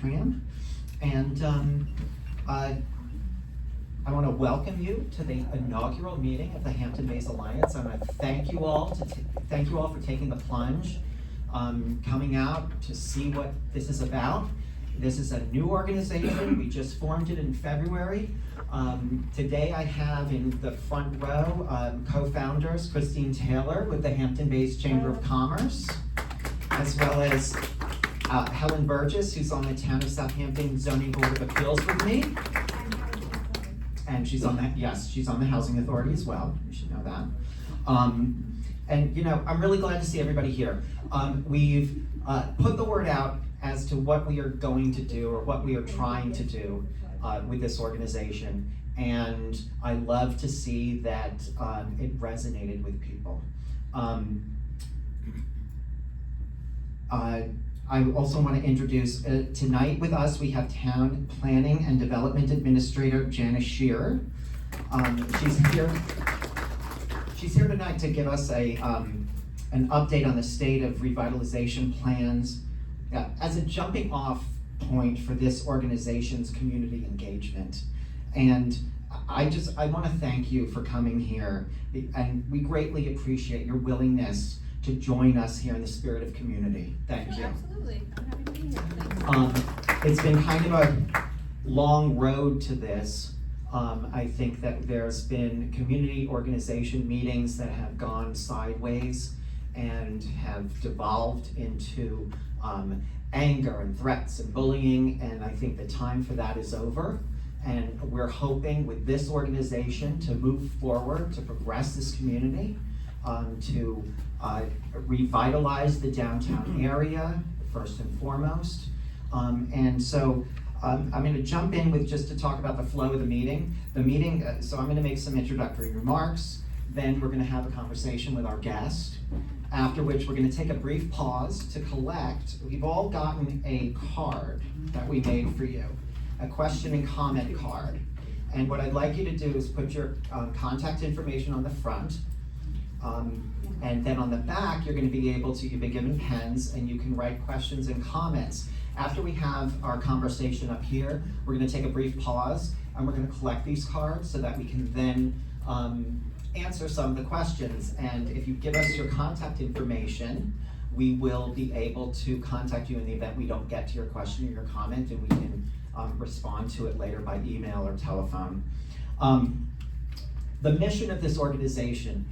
atrium. And I want to welcome you to the inaugural meeting of the Hampton Bays Alliance. I want to thank you all for taking the plunge, coming out to see what this is about. This is a new organization. We just formed it in February. Today I have in the front row co-founders Christine Taylor with the Hampton Bays Chamber of Commerce, as well as Helen Burgess, who's on the Town of Southampton Zoning Board of Appeals with me. And she's on that, yes, she's on the Housing Authority as well. You should know that. And you know, I'm really glad to see everybody here. We've put the word out as to what we are going to do or what we are trying to do with this organization. And I love to see that it resonated with people. I also want to introduce, tonight with us, we have Town Planning and Development Administrator Janice Scherer. She's here tonight to give us an update on the state of revitalization plans as a jumping off point for this organization's community engagement. And I want to thank you for coming here, and we greatly appreciate your willingness to join us here in the spirit of community. Thank you. Absolutely. I'm happy to be here. Thanks. It's been kind of a long road to this. I think that there's been community organization meetings that have gone sideways and have devolved into anger and threats and bullying, and I think the time for that is over. And we're hoping with this organization to move forward, to progress this community, to revitalize the downtown area, first and foremost. And so I'm going to jump in with just to talk about the flow of the meeting. So I'm going to make some introductory remarks, then we're going to have a conversation with our guest, after which we're going to take a brief pause to collect. We've all gotten a card that we made for you, a question and comment card. And what I'd like you to do is put your contact information on the front. And then on the back, you're going to be able to, you've been given pens, and you can write questions and comments. After we have our conversation up here, we're going to take a brief pause, and we're going to collect these cards so that we can then answer some of the questions. And if you give us your contact information, we will be able to contact you in the event we don't get to your question or your comment, and we can respond to it later by email or telephone. The mission of this organization,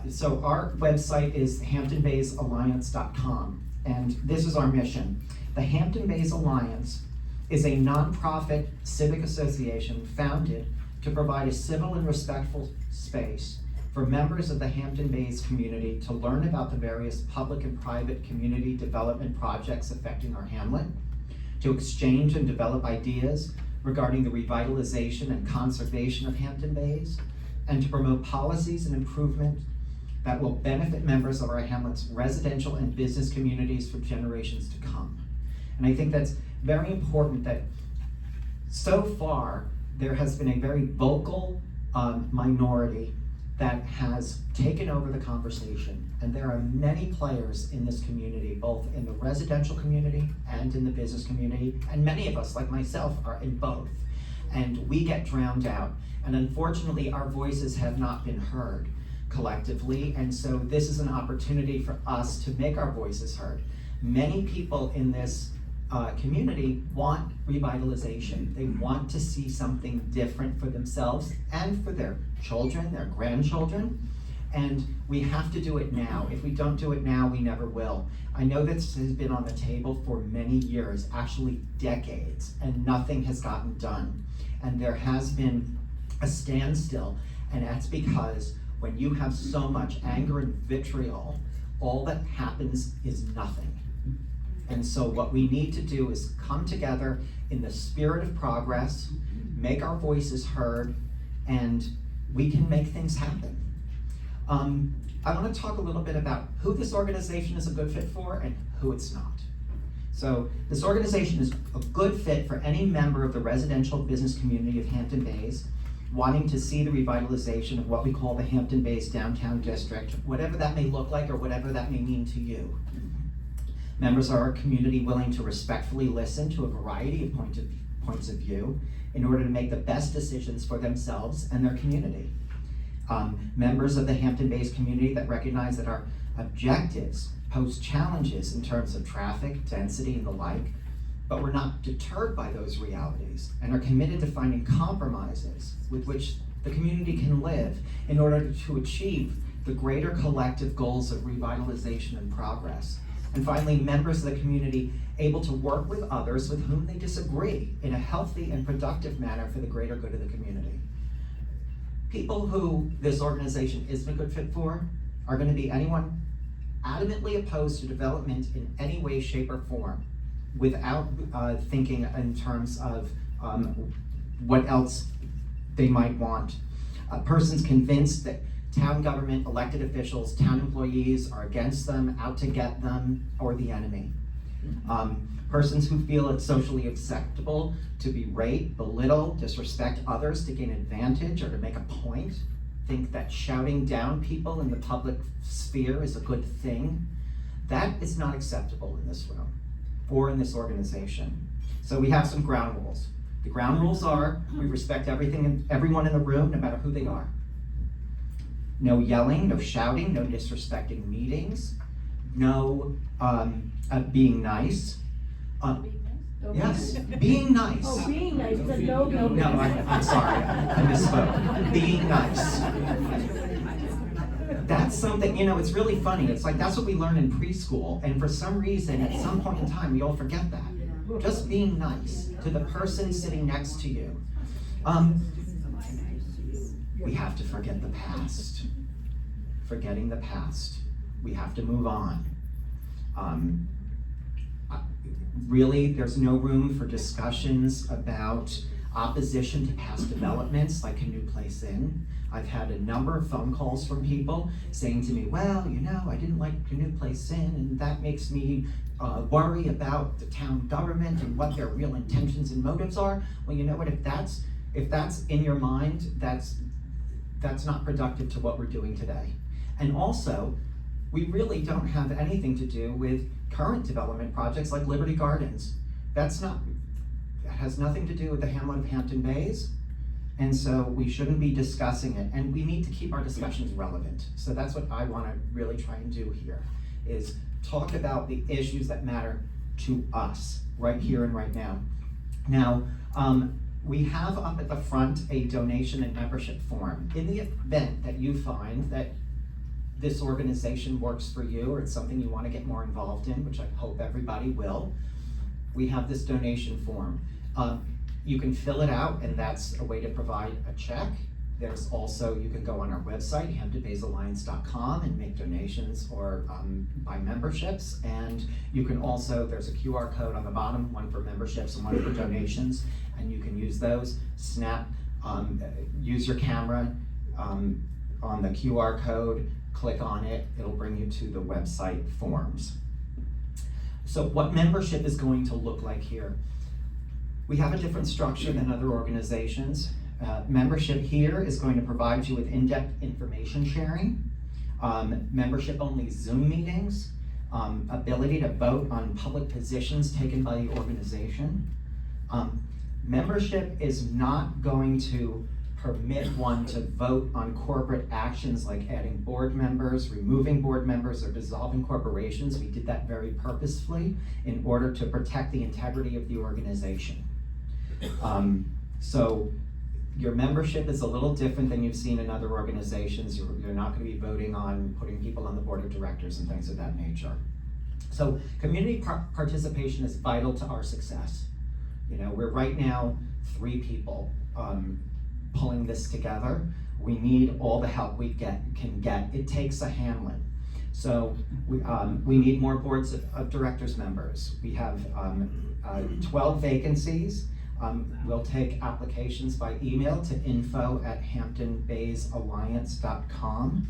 so our website is hamptonbaysalliance.com, and this is our mission. The Hampton Bays Alliance is a nonprofit civic association founded to provide a civil and respectful space for members of the Hampton Bays community to learn about the various public and private community development projects affecting our hamlet, to exchange and develop ideas regarding the revitalization and conservation of Hampton Bays, and to promote policies and improvement that will benefit members of our hamlet's residential and business communities for generations to come. And I think that's very important that so far there has been a very vocal minority that has taken over the conversation. And there are many players in this community, both in the residential community and in the business community. And many of us, like myself, are in both. And we get drowned out. And unfortunately, our voices have not been heard collectively. And so this is an opportunity for us to make our voices heard. Many people in this community want revitalization. They want to see something different for themselves and for their children, their grandchildren. And we have to do it now. If we don't do it now, we never will. I know this has been on the table for many years, actually decades, and nothing has gotten done. And there has been a standstill, and that's because when you have so much anger and vitriol, all that happens is nothing. And so what we need to do is come together in the spirit of progress, make our voices heard, and we can make things happen. I want to talk a little bit about who this organization is a good fit for and who it's not. So this organization is a good fit for any member of the residential business community of Hampton Bays wanting to see the revitalization of what we call the Hampton Bays Downtown District, whatever that may look like or whatever that may mean to you. Members are a community willing to respectfully listen to a variety of points of view in order to make the best decisions for themselves and their community. Members of the Hampton Bays community that recognize that our objectives pose challenges in terms of traffic, density, and the like, but we're not deterred by those realities and are committed to finding compromises with which the community can live in order to achieve the greater collective goals of revitalization and progress. And finally, members of the community able to work with others with whom they disagree in a healthy and productive manner for the greater good of the community. People who this organization isn't a good fit for are going to be anyone adamantly opposed to development in any way, shape, or form without thinking in terms of what else they might want. Persons convinced that town government, elected officials, town employees are against them, out to get them, or the enemy. Persons who feel it's socially acceptable to berate, belittle, disrespect others to gain advantage or to make a point, think that shouting down people in the public sphere is a good thing. That is not acceptable in this room or in this organization. So we have some ground rules. The ground rules are we respect everything and everyone in the room, no matter who they are. No yelling, no shouting, no disrespecting meetings, no being nice. Yes, being nice. Oh, being nice, but no. No, I'm sorry, I misspoke. Being nice. That's something, it's really funny. It's like, that's what we learn in preschool, and for some reason, at some point in time, we all forget that. Just being nice to the person sitting next to you. We have to forget the past. Forgetting the past. We have to move on. Really, there's no room for discussions about opposition to past developments like Canoe Place Inn. I've had a number of phone calls from people saying to me, well, I didn't like Canoe Place Inn, and that makes me worry about the town government and what their real intentions and motives are. Well, you know what, if that's in your mind, that's not productive to what we're doing today. And also, we really don't have anything to do with current development projects like Liberty Gardens. That has nothing to do with the hamlet of Hampton Bays, and so we shouldn't be discussing it, and we need to keep our discussions relevant. So that's what I want to really try and do here, is talk about the issues that matter to us right here and right now. Now, we have up at the front a donation and membership form. In the event that you find that this organization works for you, or it's something you want to get more involved in, which I hope everybody will, we have this donation form. You can fill it out, and that's a way to provide a check. There's also, you can go on our website, hamptonbaysalliance.com, and make donations or buy memberships. And you can also, there's a QR code on the bottom, one for memberships and one for donations, and you can use those. Use your camera on the QR code, click on it, it'll bring you to the website forms. So what membership is going to look like here? We have a different structure than other organizations. Membership here is going to provide you with in-depth information sharing, membership-only Zoom meetings, ability to vote on public positions taken by the organization. Membership is not going to permit one to vote on corporate actions like adding board members, removing board members, or dissolving corporations. We did that very purposefully in order to protect the integrity of the organization. So your membership is a little different than you've seen in other organizations. You're not going to be voting on putting people on the board of directors and things of that nature. So community participation is vital to our success. We're right now 3 people pulling this together. We need all the help we can get. It takes a hamlet. So we need more boards of directors members. We have 12 vacancies. We'll take applications by email to info@hamptonbaysalliance.com.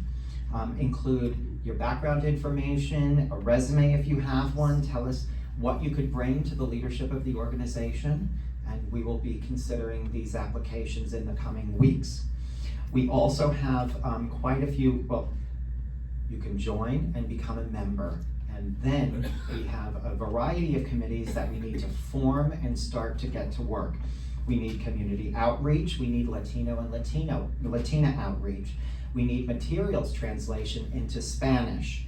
Include your background information, a resume if you have one. Tell us what you could bring to the leadership of the organization, and we will be considering these applications in the coming weeks. We also have quite a few, well, you can join and become a member, And then we have a variety of committees that we need to form and start to get to work. We need community outreach, we need Latino and Latina outreach. We need materials translation into Spanish,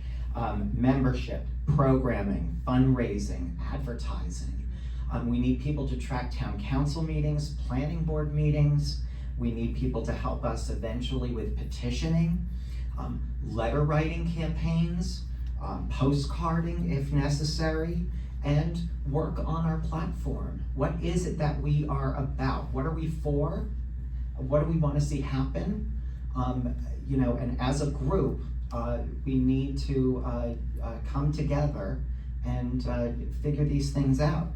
membership, programming, fundraising, advertising. We need people to track town council meetings, planning board meetings. We need people to help us eventually with petitioning, letter writing campaigns, postcarding if necessary, and work on our platform. What is it that we are about? What are we for? What do we want to see happen? And as a group, we need to come together and figure these things out.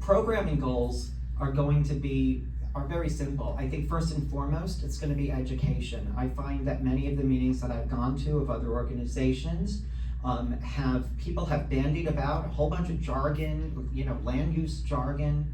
Programming goals are very simple. I think first and foremost, it's going to be education. I find that many of the meetings that I've gone to of other organizations people have bandied about a whole bunch of jargon, land use jargon.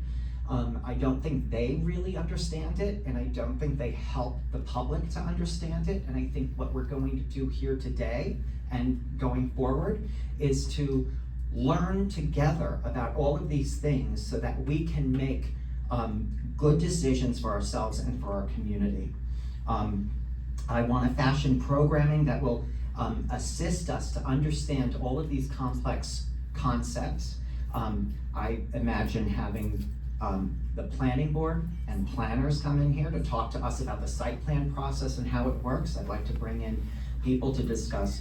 I don't think they really understand it, and I don't think they help the public to understand it. And I think what we're going to do here today and going forward is to learn together about all of these things so that we can make good decisions for ourselves and for our community. I want to fashion programming that will assist us to understand all of these complex concepts. I imagine having the planning board and planners come in here to talk to us about the site plan process and how it works. I'd like to bring in people to discuss,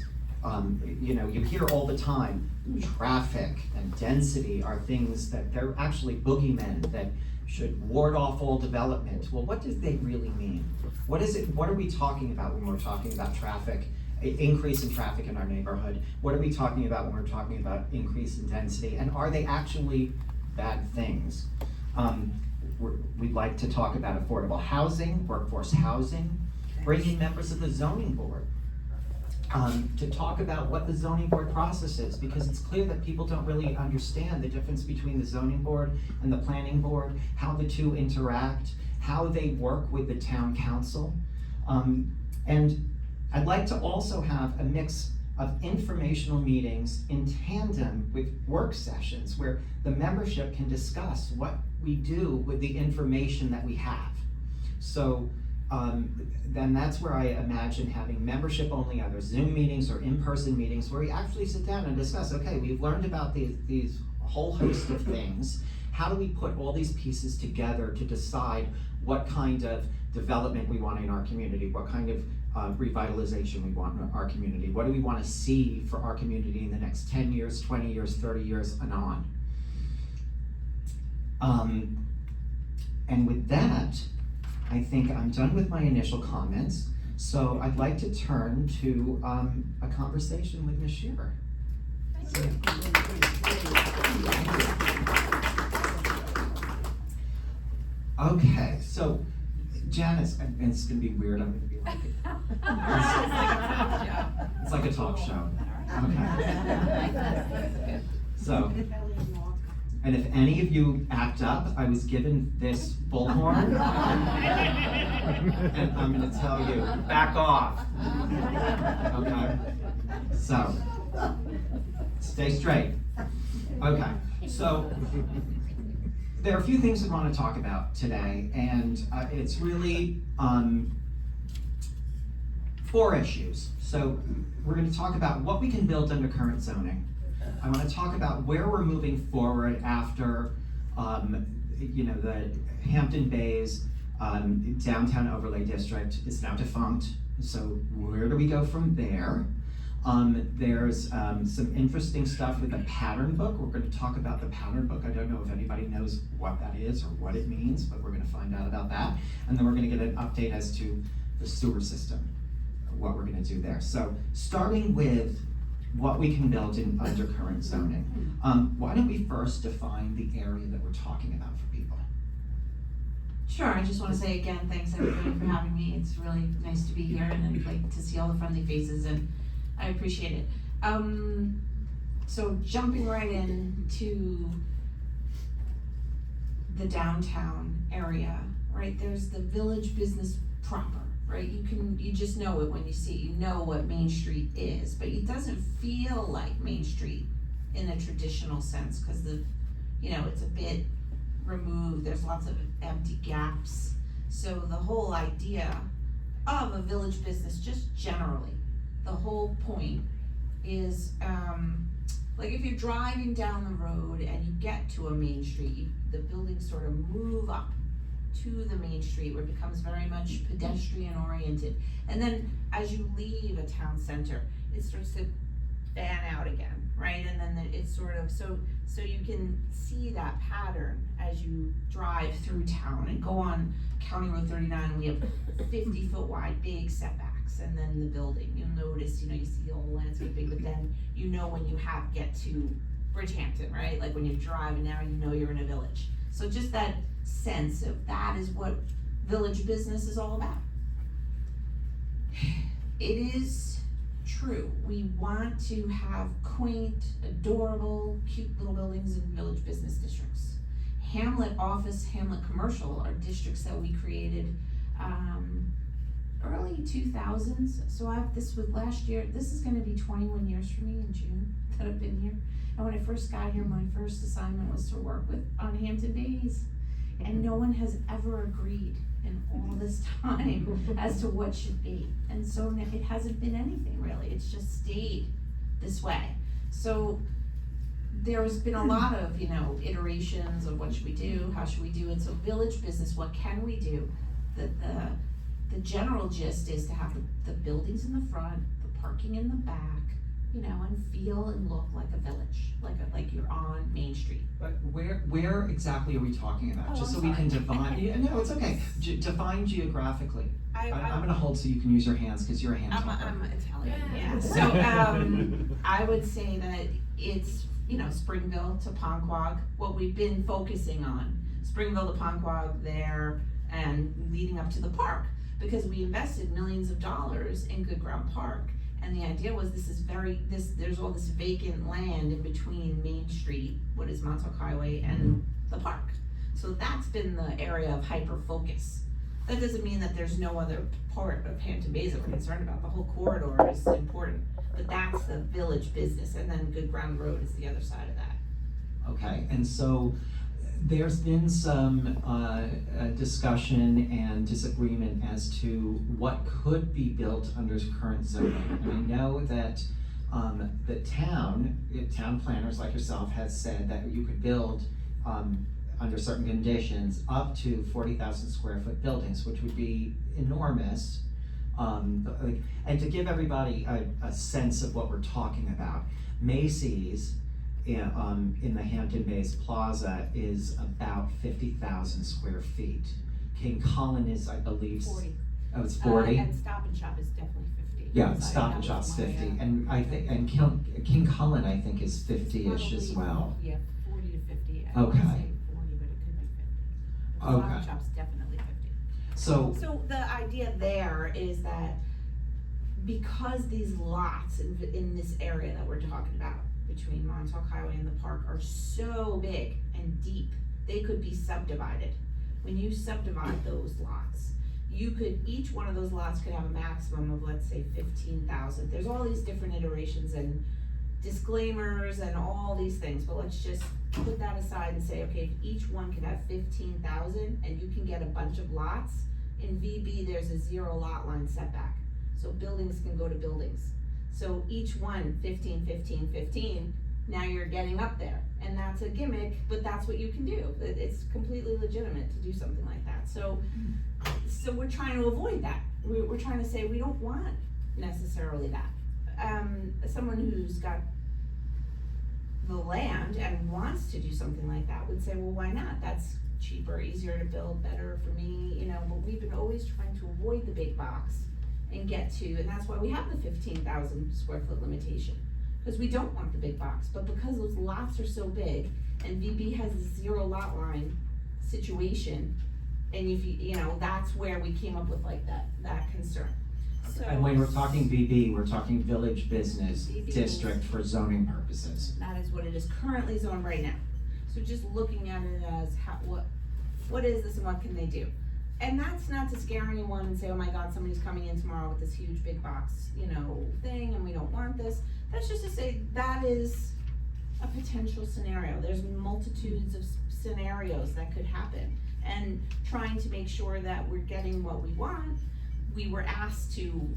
you hear all the time, traffic and density are things that they're actually boogeymen that should ward off all development. Well, what do they really mean? What are we talking about when we're talking about traffic, increase in traffic in our neighborhood? What are we talking about when we're talking about increase in density? And are they actually bad things? We'd like to talk about affordable housing, workforce housing, bring in members of the zoning board to talk about what the zoning board process is, because it's clear that people don't really understand the difference between the zoning board and the planning board, how the two interact, how they work with the town council. And I'd like to also have a mix of informational meetings in tandem with work sessions where the membership can discuss what we do with the information that we have. So then that's where I imagine having membership only, either Zoom meetings or in-person meetings, where we actually sit down and discuss, okay, we've learned about these whole host of things. How do we put all these pieces together to decide what kind of development we want in our community, what kind of revitalization we want in our community, what do we want to see for our community in the next 10 years, 20 years, 30 years, and on. And with that, I think I'm done with my initial comments, so I'd like to turn to a conversation with Ms. Scherer. Okay, so Janice, and it's gonna be weird, I'm gonna be like, it's like a talk show. Okay. So, and if any of you act up, I was given this bullhorn, and I'm gonna tell you, back off. Okay? So, stay straight. Okay, so there are a few things I want to talk about today, and it's really 4 issues. So we're going to talk about what we can build under current zoning. I want to talk about where we're moving forward after, the Hampton Bays downtown overlay district is now defunct. So where do we go from there? There's some interesting stuff with the pattern book. We're going to talk about the pattern book. I don't know if anybody knows what that is or what it means, but we're going to find out about that. And then we're going to get an update as to the sewer system, what we're going to do there. So starting with what we can build in under current zoning. Why don't we first define the area that we're talking about for people? Sure, I just want to say again, thanks everybody for having me. It's really nice to be here, and I'd like to see all the friendly faces, and I appreciate it. So jumping right into the downtown area, right? There's the village business proper, right? You just know it when you see it, you know what Main Street is, but it doesn't feel like Main Street in a traditional sense, cause it's a bit removed, there's lots of empty gaps. So the whole idea of a village business, just generally, the whole point is, like if you're driving down the road and you get to a main street, the buildings sort of move up to the main street where it becomes very much pedestrian oriented. And then as you leave a town center, it starts to fan out again, right? And then it's sort of, so you can see that pattern as you drive through town and go on County Road 39, we have 50-foot wide big setbacks, and then the building, you'll notice, you see all the landscaping, but then when you get to Bridgehampton, right? Like when you're driving now, you're in a village. So just that sense of that is what village business is all about. It is true, we want to have quaint, adorable, cute little buildings in village business districts. Hamlet office, Hamlet commercial are districts that we created early 2000s. So this was last year, this is gonna be 21 years for me in June that I've been here. And when I first got here, my first assignment was to work on Hampton Bays. And no one has ever agreed in all this time as to what should be. And so it hasn't been anything really, it's just stayed this way. So there's been a lot of, iterations of what should we do, how should we do it. So village business, what can we do? The general gist is to have the buildings in the front, the parking in the back, and feel and look like a village, like you're on Main Street. But where exactly are we talking about? Just so we can define, no, it's okay. Define geographically. I'm gonna hold so you can use your hands, cause you're a hand talker. I'm Italian, yeah. So, I would say that it's, Springville to Ponquag, what we've been focusing on, Springville to Ponquag there and leading up to the park, because we invested millions of dollars in Good Ground Park. And the idea was there's all this vacant land in between Main Street, what is Montauk Highway, and the park. So that's been the area of hyper focus. That doesn't mean that there's no other part of Hampton Bays that we're concerned about. The whole corridor is important, but that's the village business, and then Good Ground Road is the other side of that. Okay, and so there's been some discussion and disagreement as to what could be built under current zoning. And I know that the town planners like yourself has said that you could build under certain conditions up to 40,000 square foot buildings, which would be enormous. And to give everybody a sense of what we're talking about, Macy's in the Hampton Bays Plaza is about 50,000 square feet. King Cullen is, I believe, 40. Oh, it's 40? And Stop and Shop is definitely 50. Yeah, Stop and Shop's 50, and I think, and King Cullen, I think, is 50-ish as well. Yeah, 40 to 50. I Okay. would say 40, but it could be 50. But Okay. Stop and Shop's definitely 50. So the idea there is that because these lots in this area that we're talking about, between Montauk Highway and the park, are so big and deep, they could be subdivided. When you subdivide those lots, each one of those lots could have a maximum of, let's say, 15,000. There's all these different iterations and disclaimers and all these things, but let's just put that aside and say, okay, if each one could have 15,000 and you can get a bunch of lots, in VB there's a 0 lot line setback. So buildings can go to buildings. So each one, 15, 15, 15, now you're getting up there. And that's a gimmick, but that's what you can do. It's completely legitimate to do something like that. So we're trying to avoid that. We're trying to say we don't want necessarily that. Someone who's got the land and wants to do something like that would say, well, why not? That's cheaper, easier to build, better for me, but we've been always trying to avoid the big box and and that's why we have the 15,000 square foot limitation, because we don't want the big box. But because those lots are so big and VB has a 0 lot line situation, and if that's where we came up with that concern. So, and when we're talking VB, we're talking Village Business VB District for zoning purposes. That is what it is currently zoned right now. So just looking at it as what is this and what can they do? and that's not to scare anyone and say, oh my God, somebody's coming in tomorrow with this huge big box, thing, and we don't want this. That's just to say that is a potential scenario. There's multitudes of scenarios that could happen, and trying to make sure that we're getting what we want. We were asked to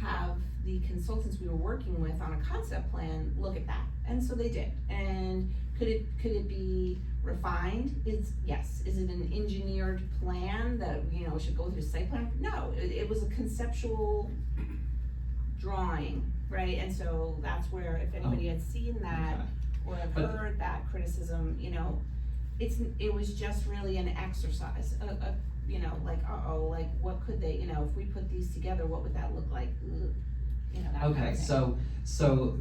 have the consultants we were working with on a concept plan look at that, and so they did. And could it be refined? Yes. Is it an engineered plan that should go through site plan? No, it was a conceptual drawing, right? And so that's where, if anybody had seen that or have heard that criticism, it was just really an exercise, like what could they, if we put these together, what would that look like? That kind Okay, of thing. so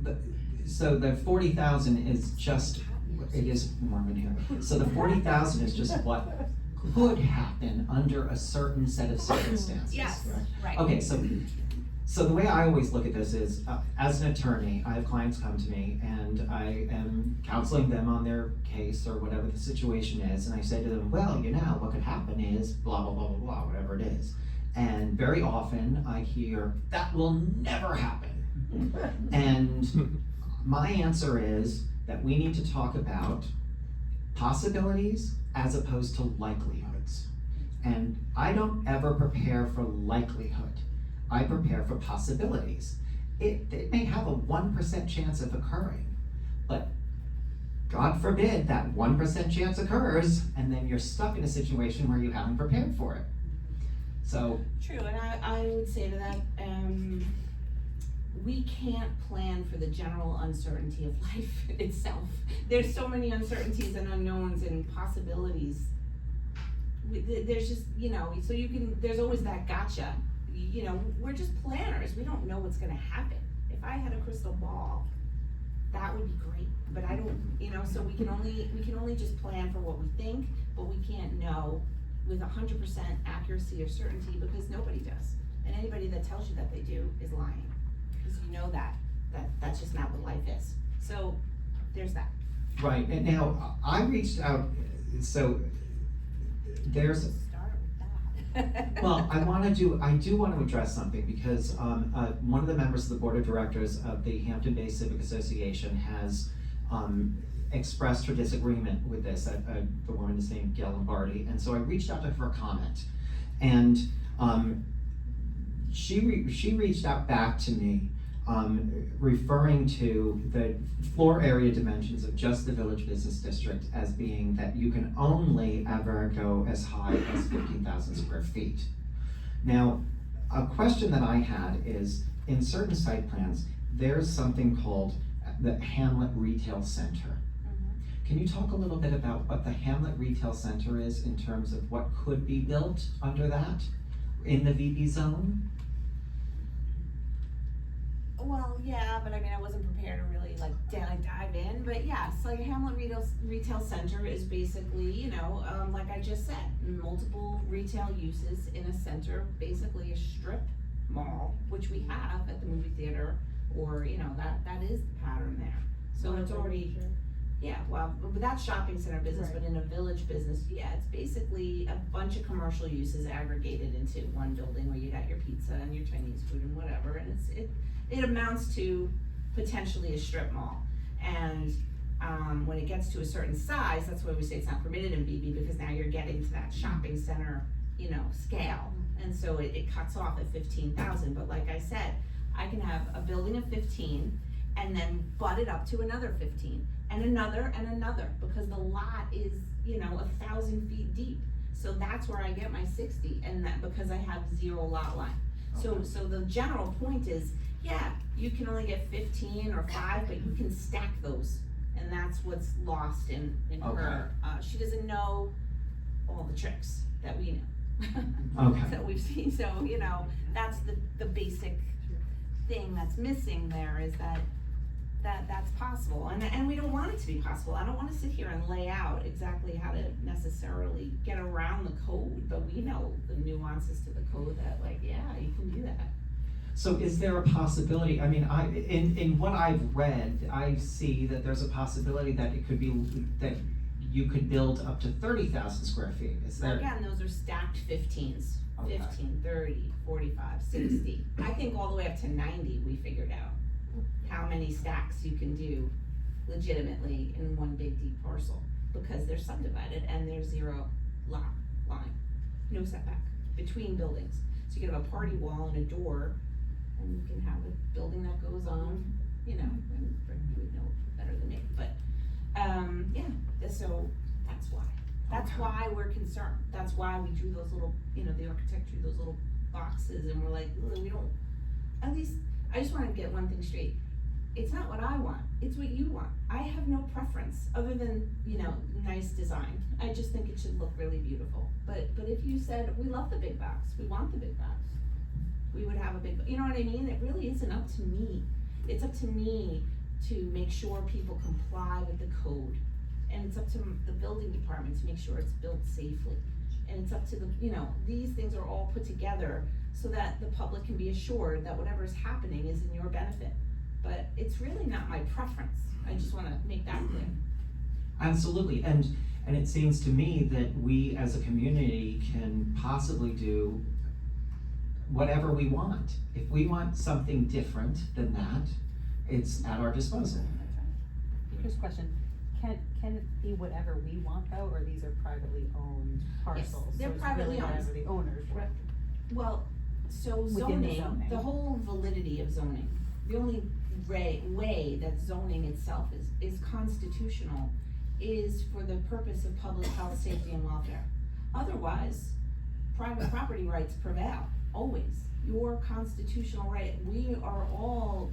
the 40,000 is just, it is Mormon here. So the 40,000 is just what could happen under a certain set of circumstances. Yes, right. Okay, so the way I always look at this is, as an attorney, I have clients come to me and I am counseling them on their case or whatever the situation is, and I say to them, well, what could happen is blah, blah, blah, blah, blah, whatever it is. And very often I hear, that will never happen. And my answer is that we need to talk about possibilities as opposed to likelihoods. And I don't ever prepare for likelihood. I prepare for possibilities. It may have a 1% chance of occurring, but God forbid that 1% chance occurs, and then you're stuck in a situation where you haven't prepared for it. So. True, and I would say to that, we can't plan for the general uncertainty of life itself. There's so many uncertainties and unknowns and possibilities. There's just, so there's always that gotcha. We're just planners. We don't know what's gonna happen. If I had a crystal ball, that would be great, but I don't, so we can only just plan for what we think, but we can't know with 100% accuracy or certainty, because nobody does. And anybody that tells you that they do is lying, because that's just not what life is. So there's that. Right, and now I reached out, so there's, Start with that. well, I do want to address something, because one of the members of the board of directors of the Hampton Bays Civic Association has expressed her disagreement with this. The woman is named Gail Lombardi, and so I reached out to her for a comment, and she reached out back to me, referring to the floor area dimensions of just the Village Business District as being that you can only ever go as high as 15,000 square feet. Now, a question that I had is, in certain site plans, there's something called the Hamlet Retail Center. Can you talk a little bit about what the Hamlet Retail Center is in terms of what could be built under that in the VB zone? Well, yeah, but I wasn't prepared to really dive in, but yes, Hamlet Retail Center is basically, like I just said, multiple retail uses in a center, basically a strip mall, which we have at the movie theater, or, that is the pattern there. So it's already, yeah, well, but that's shopping center business, Right. but in a village business, yeah, it's basically a bunch of commercial uses aggregated into one building where you got your pizza and your Chinese food and whatever, and it amounts to potentially a strip mall. And when it gets to a certain size, that's why we say it's not permitted in BB, because now you're getting to that shopping center, scale. And so it cuts off at 15,000, but like I said, I can have a building of 15 and then butt it up to another 15 and another, because the lot is, 1,000 feet deep. So that's where I get my 60, and that because I have 0 lot line. Okay. So the general point is, yeah, you can only get 15 or 5, but you can stack those, and that's what's lost in her. She doesn't know all the tricks that we know. Okay. That we've seen, so, that's the basic thing that's missing there, is that's possible, and we don't want it to be possible. I don't want to sit here and lay out exactly how to necessarily get around the code, but we know the nuances to the code that, yeah, you can do that. So is there a possibility, in what I've read, I see that there's a possibility that it could be, that you could build up to 30,000 square feet, is Well, there? again, those are stacked 15s, Okay. 15, 30, 45, 60. I think all the way up to 90 we figured out how many stacks you can do legitimately in one big deep parcel, because they're subdivided and there's zero lot line, no setback between buildings. So you can have a party wall and a door, and you can have a building that goes on, you know, and you would know better than me, but, so that's why. That's Okay. why we're concerned, that's why we drew those little, you know, the architect drew those little boxes, and we're like, "Ugh, we don't, at least, I just wanna get one thing straight. It's not what I want, it's what you want. I have no preference, other than, you know, nice design. I just think it should look really beautiful. But if you said, we love the big box, we want the big box, we would have a big, you know what I mean? It really isn't up to me. It's up to me to make sure people comply with the code. And it's up to the building department to make sure it's built safely. And it's up to the, you know, these things are all put together so that the public can be assured that whatever is happening is in your benefit. But it's really not my preference. I just wanna make that clear. Absolutely, and it seems to me that we as a community can possibly do whatever we want. If we want something different than that, it's at our disposal. Here's a question, can it be whatever we want though, or these are privately owned parcels? they're So it's privately really owned. whatever the owners want. Well, so Within the zoning, zoning. the whole validity of zoning, the only way that zoning itself is constitutional is for the purpose of public health, safety, and welfare. Otherwise, private property rights prevail, always. Your constitutional right, we are all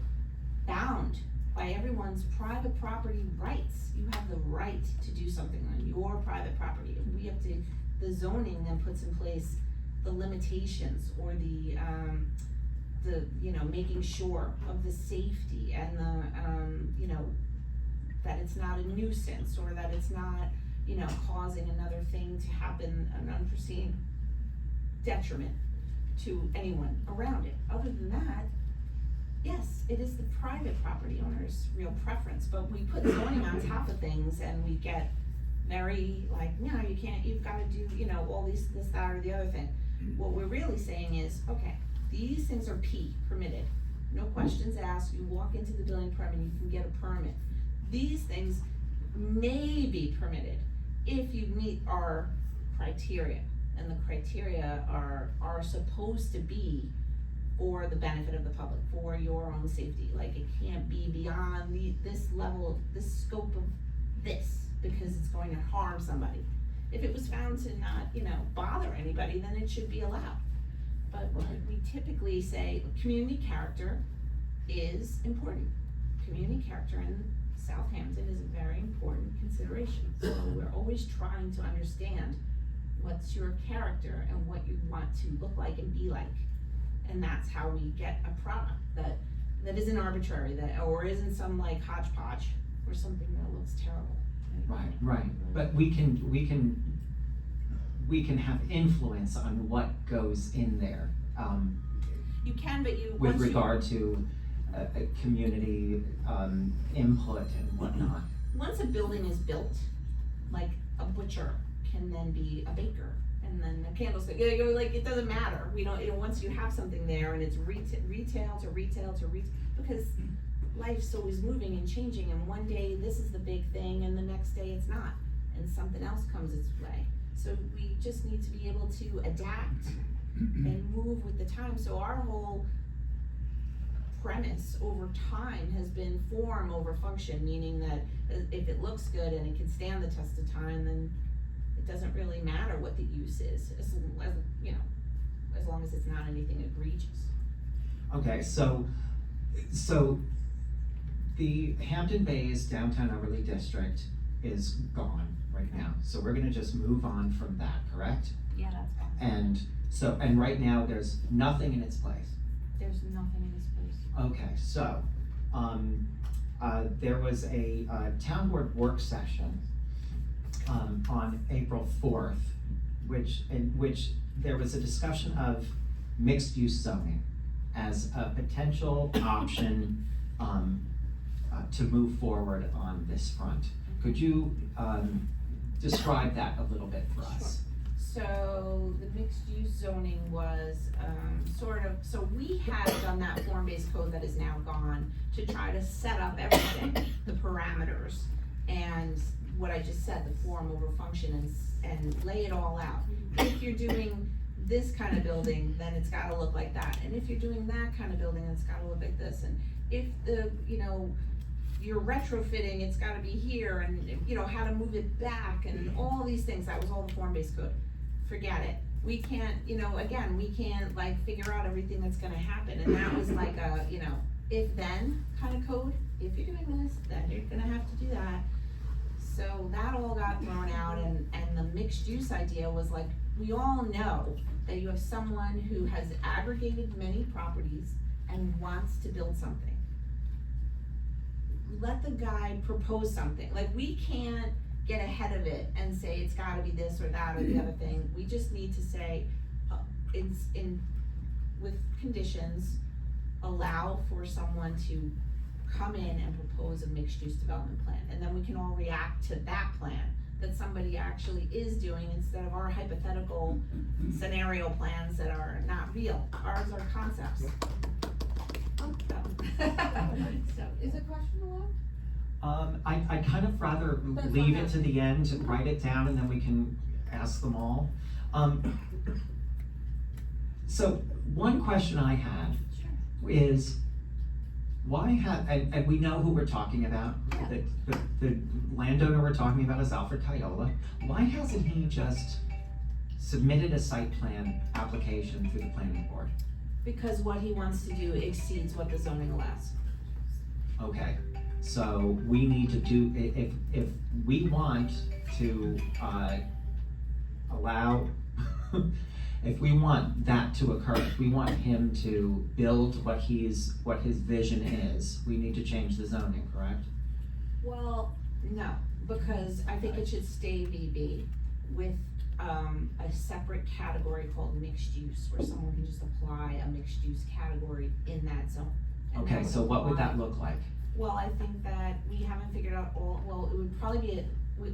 bound by everyone's private property rights. You have the right to do something on your private property. And we have to, the zoning then puts in place the limitations or the, you know, making sure of the safety and the, you know, that it's not a nuisance or that it's not, you know, causing another thing to happen, an unforeseen detriment to anyone around it. Other than that, yes, it is the private property owner's real preference, but we put zoning on top of things and we get very like, no, you can't, you've gotta do, you know, all these, this, that, or the other thing. What we're really saying is, okay, these things are permitted, no questions asked, you walk into the building department, you can get a permit. These things may be permitted if you meet our criteria, and the criteria are supposed to be for the benefit of the public, for your own safety. Like, it can't be beyond this level, this scope of this, because it's going to harm somebody. If it was found to not, you know, bother anybody, then it should be allowed. But we typically say community character is important. Community character in Southampton is a very important consideration. So we're always trying to understand what's your character and what you want to look like and be like. And that's how we get a product that isn't arbitrary, or isn't some like hodgepodge or something that looks terrible. Right, but we can have influence on what goes in there, You can, but with regard to community, input and whatnot. Once a building is built, like a butcher can then be a baker, and then a candlestick, like, it doesn't matter, we don't, you know, once you have something there and it's retail to retail, because life's always moving and changing, and one day this is the big thing and the next day it's not, and something else comes its way. So we just need to be able to adapt and move with the time. So our whole premise over time has been form over function, meaning that if it looks good and it can stand the test of time, then it doesn't really matter what the use is, as you know, as long as it's not anything egregious. Okay, so the Hampton Bays downtown overlay district is gone right now, so we're gonna just move on from that, correct? Yeah, that's fine. And right now, there's nothing in its place. There's nothing in this place. Okay, so, there was a town board work session, on April 4th, in which there was a discussion of mixed-use zoning as a potential option, to move forward on this front. Could you, describe that a little bit for us. So the mixed use zoning was, so we had done that form-based code that is now gone to try to set up everything, the parameters, and what I just said, the form over function, and lay it all out. If you're doing this kind of building, then it's gotta look like that, and if you're doing that kind of building, it's gotta look like this, and if you're retrofitting, it's gotta be here, and how to move it back, and all these things. That was all the form-based code. Forget it. We can't, again, we can't like figure out everything that's gonna happen, and that was like a, if then kind of code. If you're doing this, then you're gonna have to do that. So that all got thrown out, and the mixed use idea was like, we all know that you have someone who has aggregated many properties and wants to build something. Let the guy propose something. Like, we can't get ahead of it and say it's gotta be this or that or the other thing. We just need to say, with conditions, allow for someone to come in and propose a mixed-use development plan, and then we can all react to that plan that somebody actually is doing instead of our hypothetical scenario plans that are not real. Ours are concepts. So, Is a question allowed? I'd kind of rather leave it to the end, and write it down, and then we can ask them all. So one question I had is, why have, and we know who we're talking about, Yeah. the landowner we're talking about is Alfred Kayola. Why hasn't he just submitted a site plan application through the planning board? because what he wants to do exceeds what the zoning allows. Okay, so we need to do, if we want to, allow, if we want that to occur, if we want him to build what his vision is, we need to change the zoning, correct? Well, no, because I think it should stay VB with a separate category called mixed use, where someone can just apply a mixed use category in that zone. And Okay, that so what would apply- that look like? Well, I think that we haven't figured out it would probably be,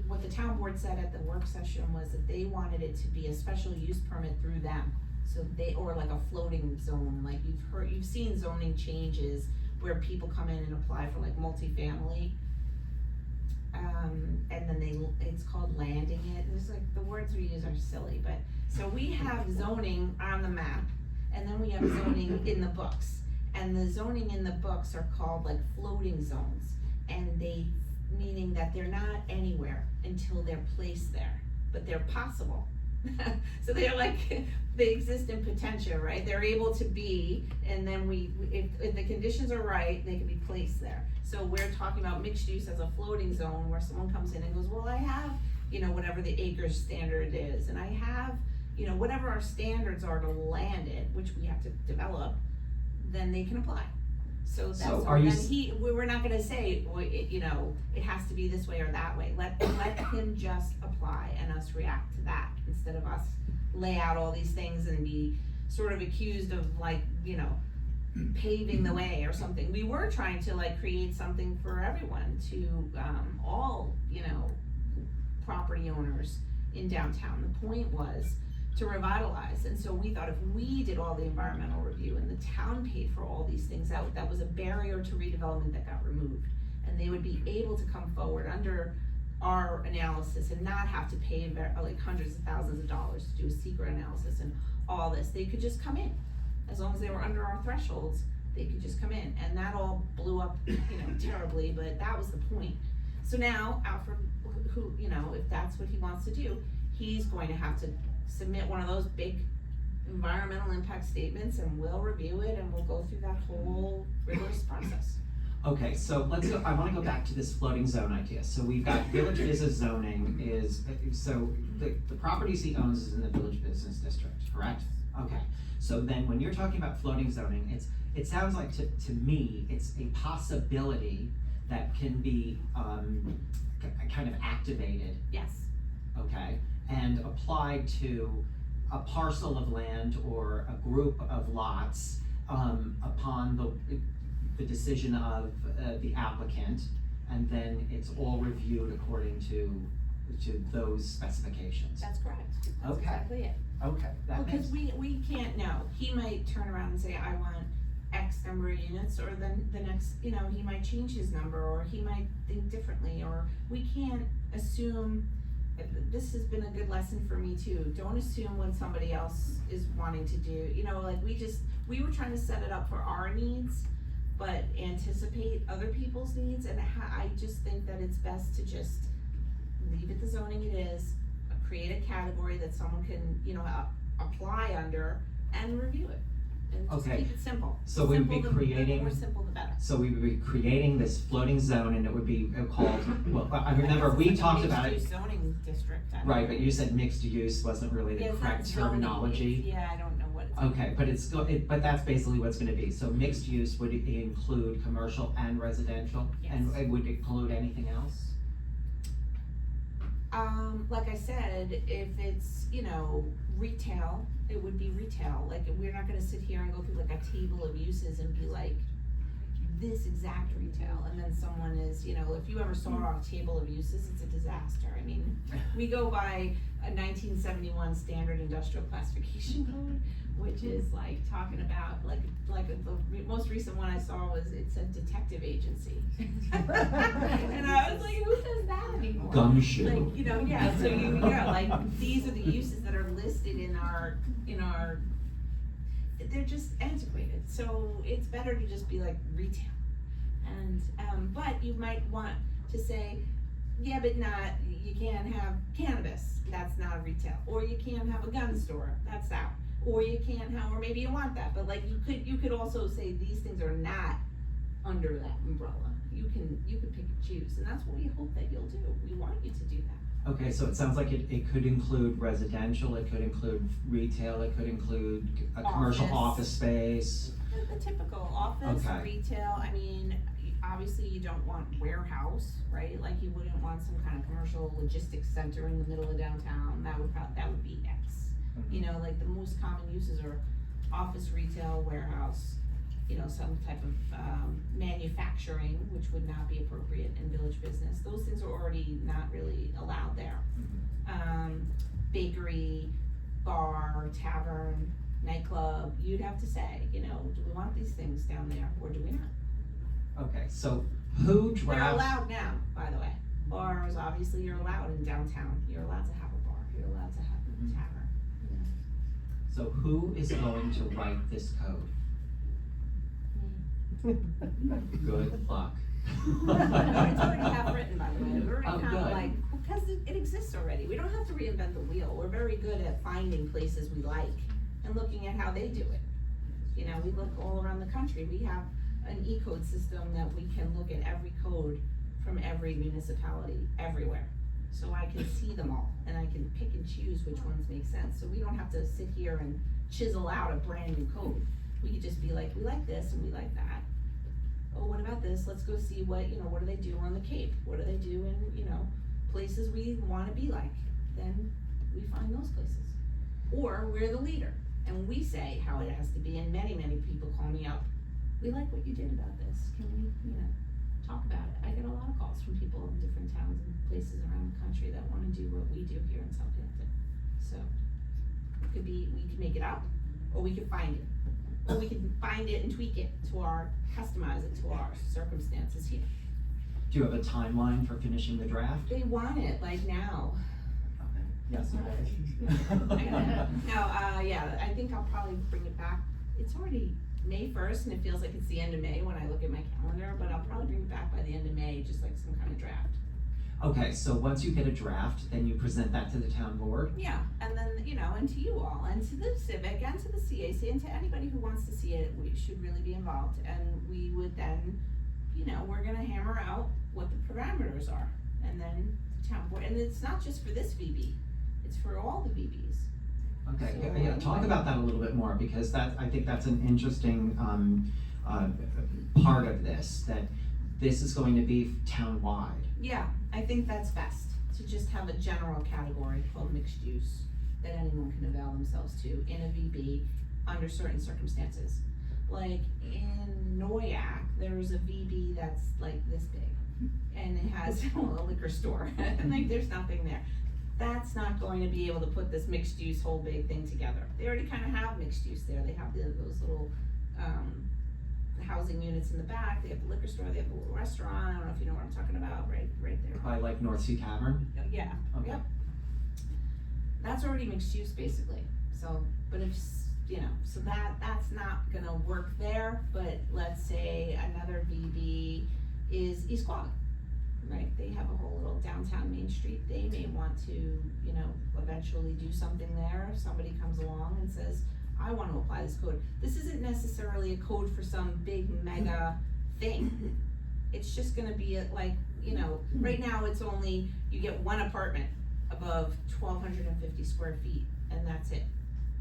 what the town board said at the work session was that they wanted it to be a special use permit through them. So or like a floating zone, like you've seen zoning changes where people come in and apply for like multifamily. And then it's called landing it, and it's like, the words we use are silly, but, so we have zoning on the map, and then we have zoning in the books. And the zoning in the books are called like floating zones, and meaning that they're not anywhere until they're placed there, but they're possible. So they're like, they exist in potential, right? They're able to be, and then if the conditions are right, they can be placed there. So we're talking about mixed use as a floating zone where someone comes in and goes, well, I have, whatever the acres standard is, and I have, whatever our standards are to land it, which we have to develop, then they can apply. So that's, So are you we're not gonna say, it has to be this way or that way. Let him just apply and us react to that, instead of us lay out all these things and be sort of accused of like, paving the way or something. We were trying to like create something for everyone, to all, property owners in downtown. The point was to revitalize, and so we thought if we did all the environmental review and the town paid for all these things out, that was a barrier to redevelopment that got removed, and they would be able to come forward under our analysis and not have to pay like hundreds of thousands of dollars to do a secret analysis and all this. They could just come in, as long as they were under our thresholds, they could just come in, and that all blew up, terribly, but that was the point. So now Alfred, who, if that's what he wants to do, he's going to have to submit one of those big environmental impact statements, and we'll review it, and we'll go through that whole rigorous process. Okay, so I wanna go back to this floating zone idea. So we've got village business zoning so the properties he owns is in the village business district, correct? Okay, so then when you're talking about floating zoning, it sounds like to me, it's a possibility that can be, kind of activated, Yes. okay? And applied to a parcel of land or a group of lots, upon the decision of the applicant, and then it's all reviewed according to to those specifications. That's correct. That's Okay. exactly it. Okay, that makes, Because we can't know. He might turn around and say, I want X number of units, or then the next, he might change his number, or he might think differently, or we can't assume. This has been a good lesson for me too. Don't assume what somebody else is wanting to do. We were trying to set it up for our needs, but anticipate other people's needs, and I just think that it's best to just leave it the zoning it is, create a category that someone can, apply under and review it. And just Okay. keep it simple. So we would be Simple, the creating- more simple the better. so we would be creating this floating zone, and it would be called, well, I remember we talked about it. Mixed-use zoning district. I don't Right, know. but you said mixed use wasn't really Yeah, the it's not correct zoning, terminology. yeah, I don't know what it's. Okay, but but that's basically what it's gonna be. So mixed use would include commercial and residential? And Yes. it would include anything else? Like I said, if it's, retail, it would be retail. Like, we're not gonna sit here and go through like a table of uses and be like, this exact retail, and then someone is, if you ever saw our table of uses, it's a disaster. I mean, we go by a 1971 standard industrial classification code, which is like talking about, like the most recent one I saw was, it said detective agency. And I was like, who does that anymore? Gumshoe. Like, so like, these are the uses that are listed in our, they're just antiquated, so it's better to just be like retail. And, but you might want to say, yeah, but you can't have cannabis, that's not retail, or you can't have a gun store, that's out, or you can't have, or maybe you want that, but like, you could also say these things are not under that umbrella. You can pick and choose, and that's what we hope that you'll do. We want you to do that. Okay, so it sounds like it could include residential, it could include retail, it could include a commercial office space. The typical office, Okay. retail, I mean, obviously you don't want warehouse, right? Like, you wouldn't want some kind of commercial logistics center in the middle of downtown, that would be X. Like, the most common uses are office, retail, warehouse, some type of, manufacturing, which would not be appropriate in village business. Those things are already not really allowed there. Bakery, bar, tavern, nightclub, you'd have to say, do we want these things down there, or do we not? Okay, so who They're drafts? allowed now, by the way. Bars, obviously, you're allowed in downtown, you're allowed to have a bar, you're allowed to have a tavern. So who is going to write this code? Good luck. No, it's already half written, by the way, we're Oh, already kind of good. like, because it exists already, we don't have to reinvent the wheel, we're very good at finding places we like and looking at how they do it. We look all around the country, we have an E-code system that we can look at every code from every municipality, everywhere. So I can see them all, and I can pick and choose which ones make sense, so we don't have to sit here and chisel out a brand new code. We could just be like, we like this and we like that. Oh, what about this? Let's go see what do they do on the Cape? What do they do in, places we wanna be like? Then we find those places. Or we're the leader, and we say how it has to be, and many, many people call me up. We like what you did about this. Can we, talk about it? I get a lot of calls from people in different towns and places around the country that wanna do what we do here in Southampton. So, it could be, we could make it up, or we could find it. Or we can find it and tweak it customize it to our circumstances here. Do you have a timeline for finishing the draft? They want it like now. Yes. Yeah, I think I'll probably bring it back. It's already May 1st and it feels like it's the end of May when I look at my calendar, but I'll probably bring it back by the end of May, just like some kind of draft. Okay, so once you get a draft, then you present that to the town board? Yeah, and then, and to you all, and to the Civic, and to the CAC, and to anybody who wants to see it, we should really be involved, and we would then, we're gonna hammer out what the parameters are, and then the town board, and it's not just for this VB, it's for all the VBs. Okay, So, yeah, talk about that a little bit more, because I think that's an interesting, part of this, that this is going to be town-wide. Yeah, I think that's best, to just have a general category called mixed use that anyone can avail themselves to in a VB under certain circumstances. Like in Noyak, there's a VB that's like this big, and it has a liquor store, and like, there's nothing there. That's not going to be able to put this mixed use whole big thing together. They already kind of have mixed use there. They have those little, housing units in the back, they have the liquor store, they have the little restaurant, I don't know if you know what I'm talking about, right there. By like North Sea Tavern? Yeah, Okay. yep. That's already mixed use basically, so, but if, so that's not gonna work there, but let's say another VB is East Quogue, right? They have a whole little downtown Main Street, they may want to, eventually do something there, if somebody comes along and says, I want to apply this code. This isn't necessarily a code for some big mega thing. It's just gonna be right now it's only, you get one apartment above 1,250 square feet, and that's it.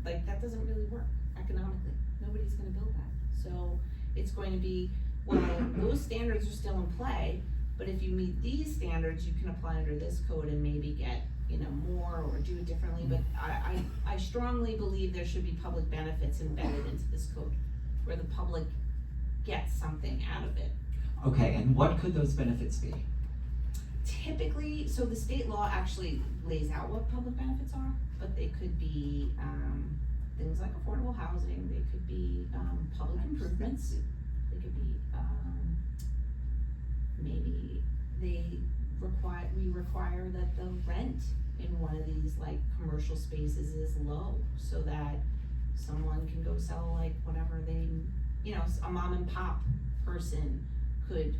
Like, that doesn't really work economically. Nobody's gonna build that. So it's going to be, well, those standards are still in play, but if you meet these standards, you can apply under this code and maybe get, more or do it differently, but I strongly believe there should be public benefits embedded into this code, where the public gets something out of it. Okay, and what could those benefits be? Typically, so the state law actually lays out what public benefits are, but they could be, things like affordable housing, they could be, public improvements, they could be, maybe we require that the rent in one of these like commercial spaces is low, so that someone can go sell like whatever they, a mom and pop person could,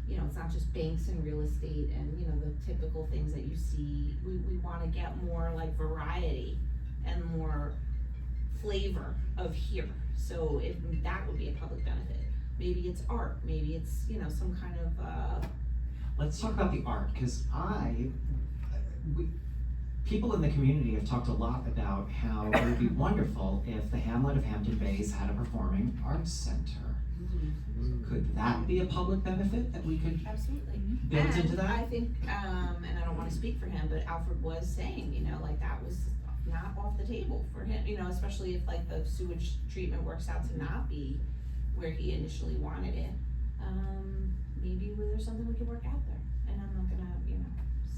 it's not just banks and real estate and, the typical things that you see. We wanna get more like variety and more flavor of here, so if that would be a public benefit. Maybe it's art, maybe it's, some kind of, Let's talk about the art, because people in the community have talked a lot about how it would be wonderful if the hamlet of Hampton Bays had a performing arts center. Could that be a public benefit that we could absolutely build into and that? I think, and I don't wanna speak for him, but Alfred was saying, like that was not off the table for him, especially if like the sewage treatment works out to not be where he initially wanted it. Maybe there's something we could work out there, and I'm not gonna,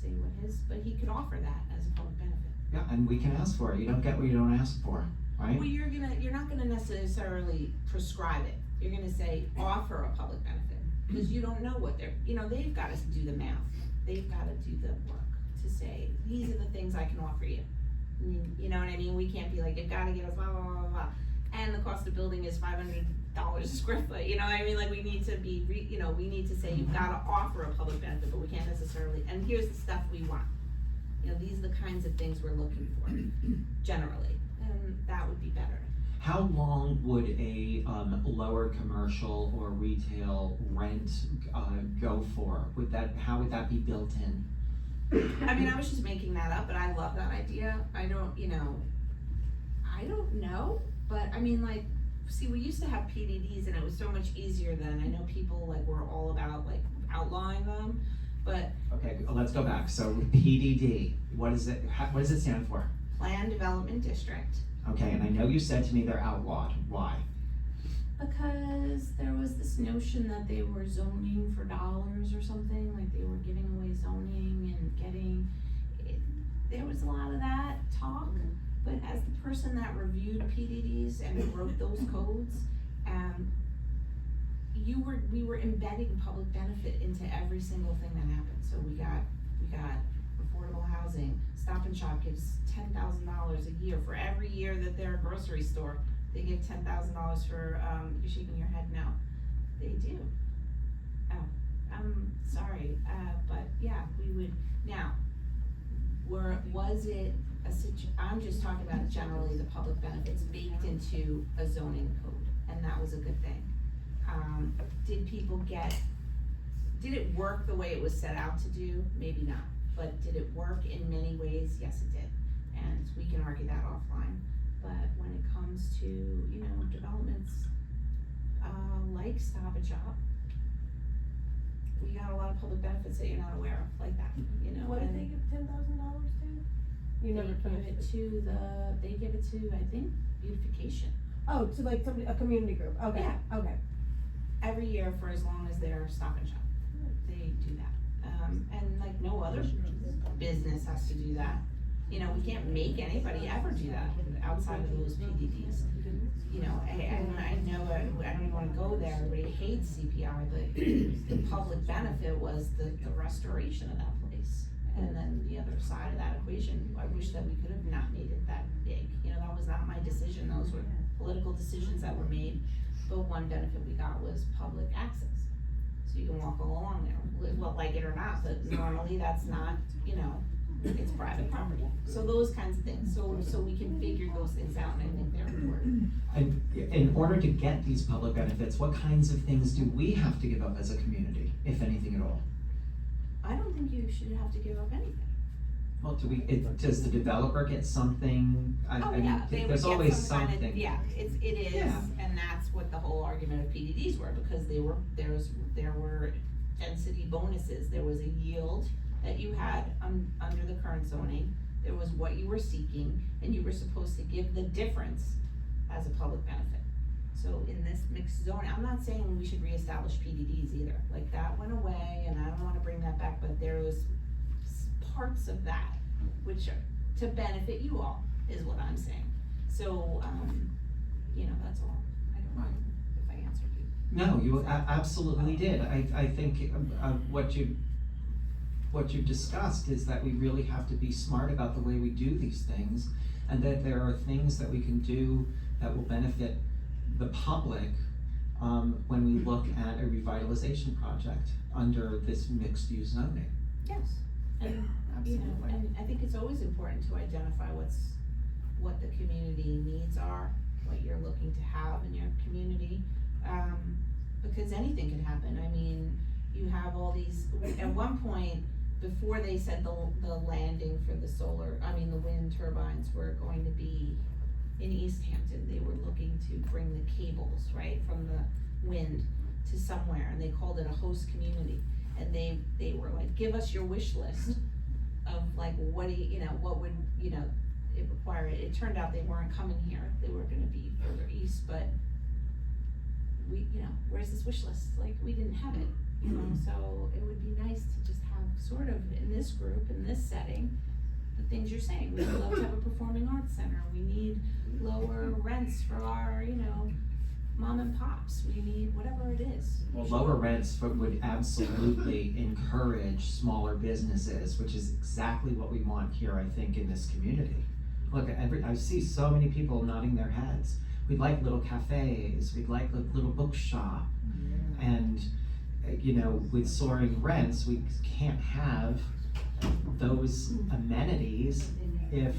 say what his, but he could offer that as a public benefit. Yeah, and we can ask for it. You don't get what you don't ask for, right? Well, you're not gonna necessarily prescribe it. You're gonna say, offer a public benefit, because you don't know what they've gotta do the math. They've gotta do the work to say, these are the things I can offer you. You know what I mean? We can't be like, you've gotta give us blah, blah, blah, blah, and the cost of building is $500 a square foot, you know what I mean? Like, we need to be, we need to say, you've gotta offer a public benefit, but we can't necessarily, and here's the stuff we want. These are the kinds of things we're looking for, generally, and that would be better. How long would a lower commercial or retail rent go for? How would that be built in? I mean, I was just making that up, but I love that idea. I don't know, but I mean, like, see, we used to have PDDs and it was so much easier then. I know people like were all about like outlawing them, but. Okay, let's go back. So PDD, what does it stand for? Plan Development District. Okay, and I know you said to me they're outlawed. Why? Because there was this notion that they were zoning for dollars or something, like they were giving away zoning and there was a lot of that talk. But as the person that reviewed PDDs and wrote those codes, we were embedding public benefit into every single thing that happened. So we got affordable housing. Stop and Shop gives $10,000 a year for every year that they're a grocery store. They give $10,000 for, you're shaking your head no. They do. Oh, I'm sorry, but yeah, we would, now, was it I'm just talking about generally the public benefits baked into a zoning code, and that was a good thing. Did it work the way it was set out to do? Maybe not, but did it work in many ways? Yes, it did, and we can argue that offline. But when it comes to, developments, like Stop and Shop, we got a lot of public benefits that you're not aware of, like that, What did they give $10,000 to? You never finished it. They give it to, I think, beautification. Oh, to like a community group, okay, Yeah. okay. Every year for as long as they're Stop and Shop. They do that. And like no other business has to do that. You know, we can't make anybody ever do that outside of those PDDs. You know, I know, I don't even wanna go there, everybody hates CPI, but the public benefit was the restoration of that place. And then the other side of that equation, I wish that we could have not made it that big. You know, that was not my decision, those were political decisions that were made. But one benefit we got was public access. So you can walk along there, well, like it or not, but normally that's not, you know, it's private property. So those kinds of things, so we can figure those things out, and I think they're important. And in order to get these public benefits, what kinds of things do we have to give up as a community, if anything at all? I don't think you should have to give up anything. Well, does the developer get something? I mean, They would there's get always some kind of- something. Yeah, it is, Yeah. and that's what the whole argument of PDDs were, because there were density bonuses, there was a yield that you had under the current zoning, there was what you were seeking, and you were supposed to give the difference as a public benefit. So in this mixed zone, I'm not saying we should reestablish PDDs either, like that went away, and I don't wanna bring that back, but there was parts of that which are to benefit you all, is what I'm saying. So, you know, that's all. I don't know if I answered you. No, you absolutely did. I think what you discussed is that we really have to be smart about the way we do these things, and that there are things that we can do that will benefit the public when we look at a revitalization project under this mixed-use zoning. Yes. And, you know, Absolutely. and I think it's always important to identify what the community needs are, what you're looking to have in your community, because anything can happen. I mean, you have all these, at one point, before they said the landing for the wind turbines were going to be in East Hampton, they were looking to bring the cables, right, from the wind to somewhere, and they called it a host community. And they were like, give us your wish list of like, what do you know, what would, you know, it require. It turned out they weren't coming here, they were gonna be further east, but we, you know, where's this wish list? Like, we didn't have it, you know, so it would be nice to just have sort of in this group, in this setting, the things you're saying. We'd love to have a performing arts center, we need lower rents for our, you know, mom and pops, we need whatever it is. Well, lower rents would absolutely encourage smaller businesses, which is exactly what we want here, I think, in this community. Look, I see so many people nodding their heads. We'd like little cafes, we'd like a little bookshop. And, you know, with soaring rents, we can't have those amenities if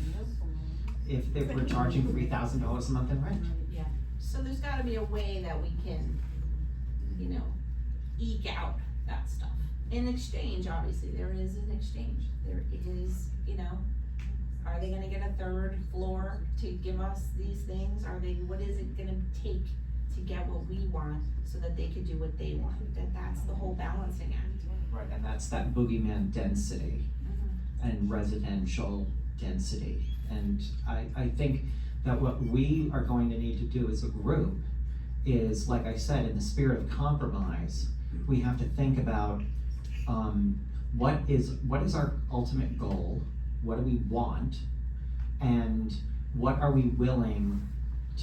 we're charging $3,000 a month in rent. So there's gotta be a way that we can, you know, eke out that stuff. In exchange, obviously, there is an exchange. There is, you know, are they gonna get a third floor to give us these things? What is it gonna take to get what we want so that they can do what they want? That's the whole balancing act. Right, and that's that boogeyman density and residential density. And I think that what we are going to need to do as a group is, like I said, in the spirit of compromise, we have to think about what is our ultimate goal, what do we want, and what are we willing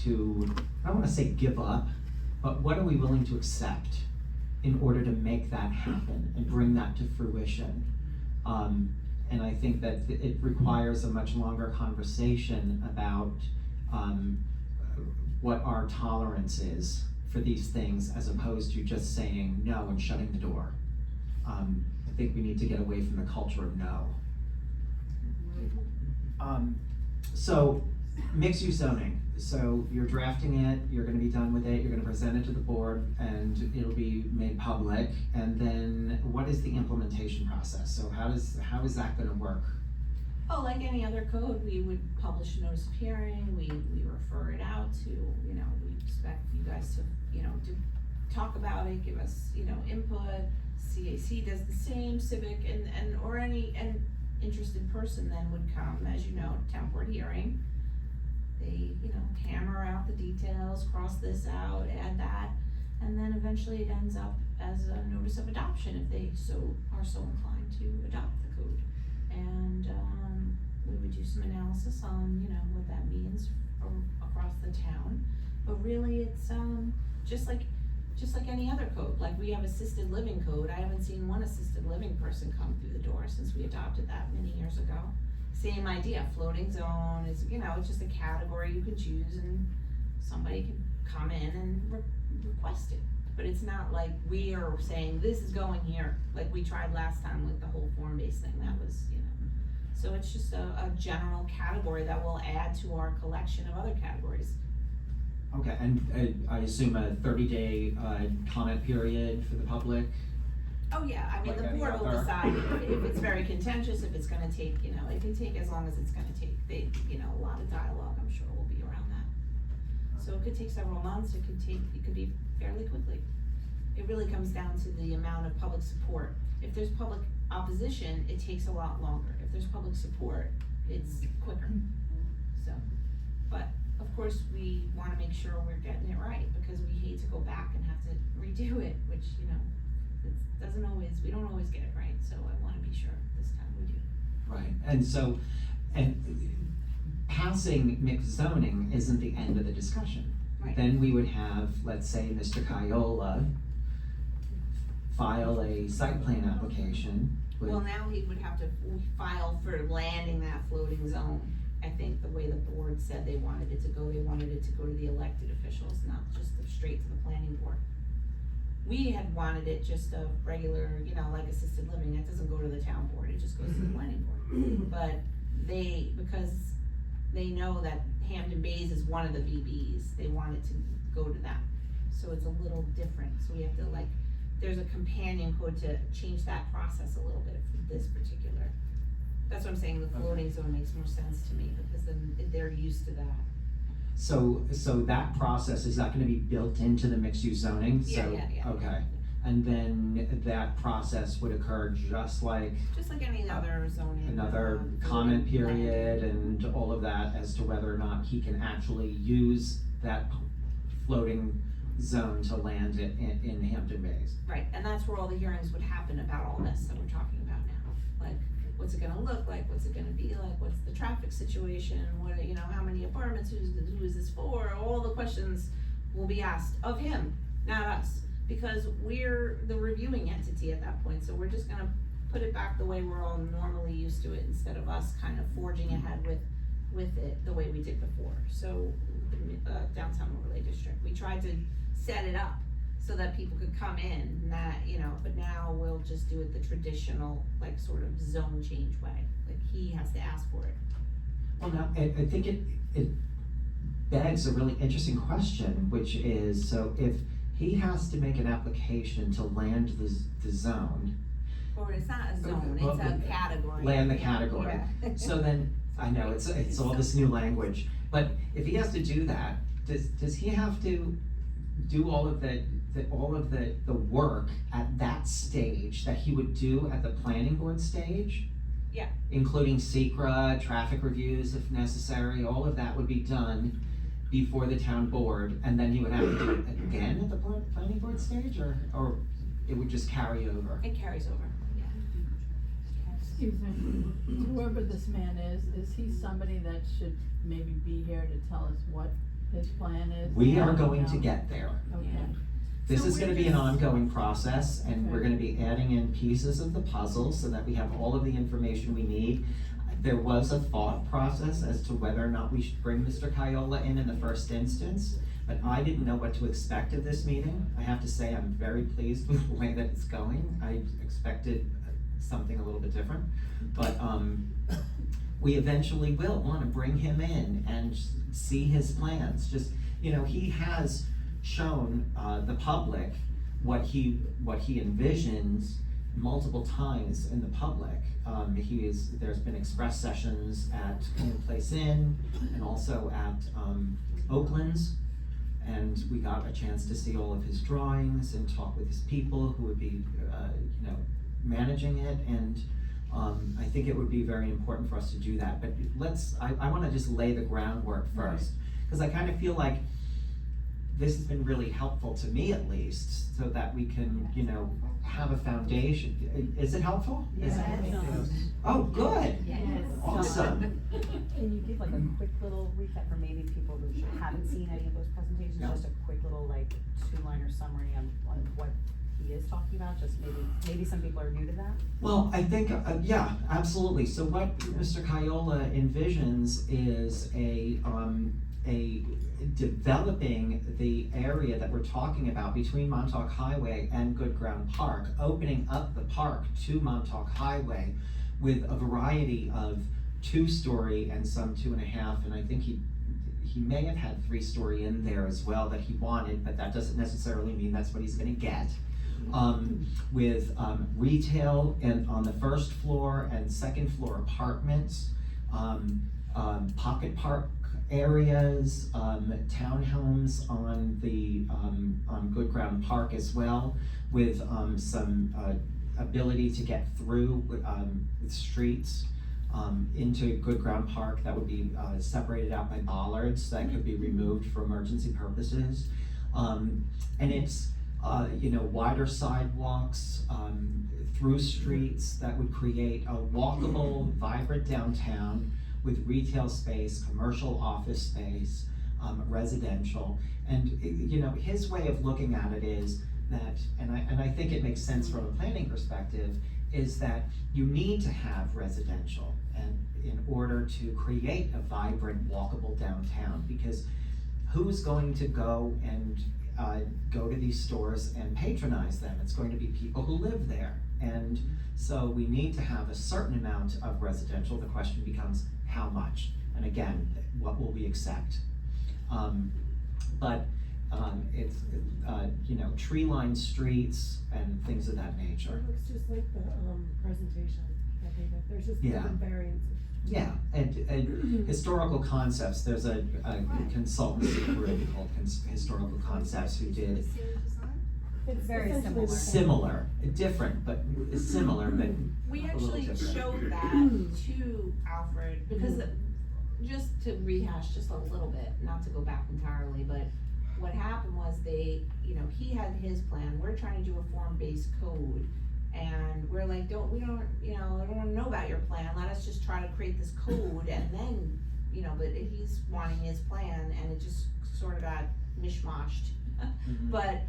to, I don't wanna say give up, but what are we willing to accept in order to make that happen and bring that to fruition. And I think that it requires a much longer conversation about what our tolerance is for these things, as opposed to just saying no and shutting the door. I think we need to get away from the culture of no. So, mixed use zoning. So you're drafting it, you're gonna be done with it, you're gonna present it to the board, and it'll be made public. And then what is the implementation process? So how is that gonna work? Oh, like any other code, we would publish a notice of hearing, we refer it out to, you know, we expect you guys to, you know, to talk about it, give us, you know, input. CAC does the same, civic, or any interested person then would come, as you know, town board hearing. They, you know, hammer out the details, cross this out, add that, and then eventually it ends up as a notice of adoption if they are so inclined to adopt the code. And, we would do some analysis on, what that means across the town. But really, it's, just like any other code. Like, we have assisted living code. I haven't seen one assisted living person come through the door since we adopted that many years ago. Same idea, floating zone is, it's just a category you can choose and somebody can come in and request it. But it's not like we are saying, this is going here, like we tried last time with the whole form-based thing, that was, So it's just a general category that will add to our collection of other categories. Okay, and I assume a 30-day comment period for the public? Oh, yeah, I mean, Like the any board will other- decide if it's very contentious, if it's gonna take, it can take as long as it's gonna take. A lot of dialogue, I'm sure will be around that. So it could take several months, it could be fairly quickly. It really comes down to the amount of public support. If there's public opposition, it takes a lot longer. If there's public support, it's quicker. So, but of course, we wanna make sure we're getting it right, because we hate to go back and have to redo it, which, we don't always get it right, so I wanna be sure this time we do. Right, and so, passing mixed zoning isn't the end of the discussion. Right. Then we would have, let's say, Mr. Kiola file a site plan application with. Well, now he would have to file for landing that floating zone. I think the way the board said they wanted it to go to the elected officials, not just straight to the planning board. We had wanted it just a regular, like assisted living, it doesn't go to the town board, it just goes to the planning board. But because they know that Hampton Bays is one of the BBs, they want it to go to them. So it's a little different, so we have to there's a companion code to change that process a little bit for this particular. That's what I'm saying, the floating zone makes more sense to me, because then they're used to that. So that process, is that gonna be built into the mixed use zoning? Yeah. Okay, and then that process would occur just like Just like any other zoning. another comment period and all of that as to whether or not he can actually use that floating zone to land it in Hampton Bays. Right, and that's where all the hearings would happen about all this that we're talking about now. Like, what's it gonna look like, what's it gonna be like, what's the traffic situation, how many apartments, who is this for, all the questions will be asked of him, not us. Because we're the reviewing entity at that point, so we're just gonna put it back the way we're all normally used to it, instead of us kind of forging ahead with it the way we did before. So, downtown overlay district, we tried to set it up so that people could come in, but now we'll just do it the traditional, sort of zone change way, he has to ask for it. Well, now, I think it begs a really interesting question, which is, so if he has to make an application to land the zone, Or it's not a zone, Well, it's a category. land the category. Yeah. So then, I know, it's all this new language, but if he has to do that, does he have to do all of the work at that stage that he would do at the planning board stage? Yeah. Including secra, traffic reviews if necessary, all of that would be done before the town board, and then he would have to do it again at the planning board stage, or it would just carry over? It carries over, yeah. Excuse me, whoever this man is he somebody that should maybe be here to tell us what his plan is? We are No, going to no. get there. Okay. This So is we're gonna be an just- ongoing process, and we're Okay. gonna be adding in pieces of the puzzle so that we have all of the information we need. There was a thought process as to whether or not we should bring Mr. Kiola in the first instance, but I didn't know what to expect of this meeting. I have to say, I'm very pleased with the way that it's going. I expected something a little bit different, but, we eventually will wanna bring him in and see his plans. Just, he has shown the public what he envisions multiple times in the public. There's been express sessions at Common Place Inn and also at Oakland's, and we got a chance to see all of his drawings and talk with his people who would be managing it, and I think it would be very important for us to do that. But I wanna just lay the groundwork first, because I kind of feel like this has been really helpful to me at least, so that we can, you know, have a foundation. Is it helpful? Is it- Oh, good, Yes. awesome. Can you give like a quick little recap for maybe people who haven't seen any of those presentations, Yeah. just a quick little like two-liner summary on what he is talking about, just maybe some people are new to that? Well, I think, yeah, absolutely. So what Mr. Kayola envisions is a developing the area that we're talking about between Montauk Highway and Good Ground Park, opening up the park to Montauk Highway with a variety of 2-story and some 2.5, and I think he may have had 3-story in there as well that he wanted, but that doesn't necessarily mean that's what he's gonna get. With retail and on the first floor and second floor apartments, pocket park areas, townhomes on the on Good Ground Park as well, with some ability to get through streets into Good Ground Park that would be separated out by bollards that could be removed for emergency purposes, and it's wider sidewalks through streets that would create a walkable, vibrant downtown with retail space, commercial office space, residential. And his way of looking at it is that, and I think it makes sense from a planning perspective, is that you need to have residential and in order to create a vibrant, walkable downtown, because who's going to go and go to these stores and patronize them? It's going to be people who live there. And so we need to have a certain amount of residential. The question becomes how much? And again, what will we accept? It's, tree-lined streets and things of that nature. It looks just like the, presentation, I think that there's just Yeah. different variants. Yeah, and historical concepts, there's a consultancy group called Historical Concepts who did It's Very essentially the same. similar, different, but similar, but We a little actually different. showed that to Alfred, because just to rehash just a little bit, not to go back entirely, but what happened was he had his plan, we're trying to do a form-based code, and we're like, I don't wanna know about your plan, let us just try to create this code, and then, but he's wanting his plan, and it just sort of got mishmashed. Mhm. But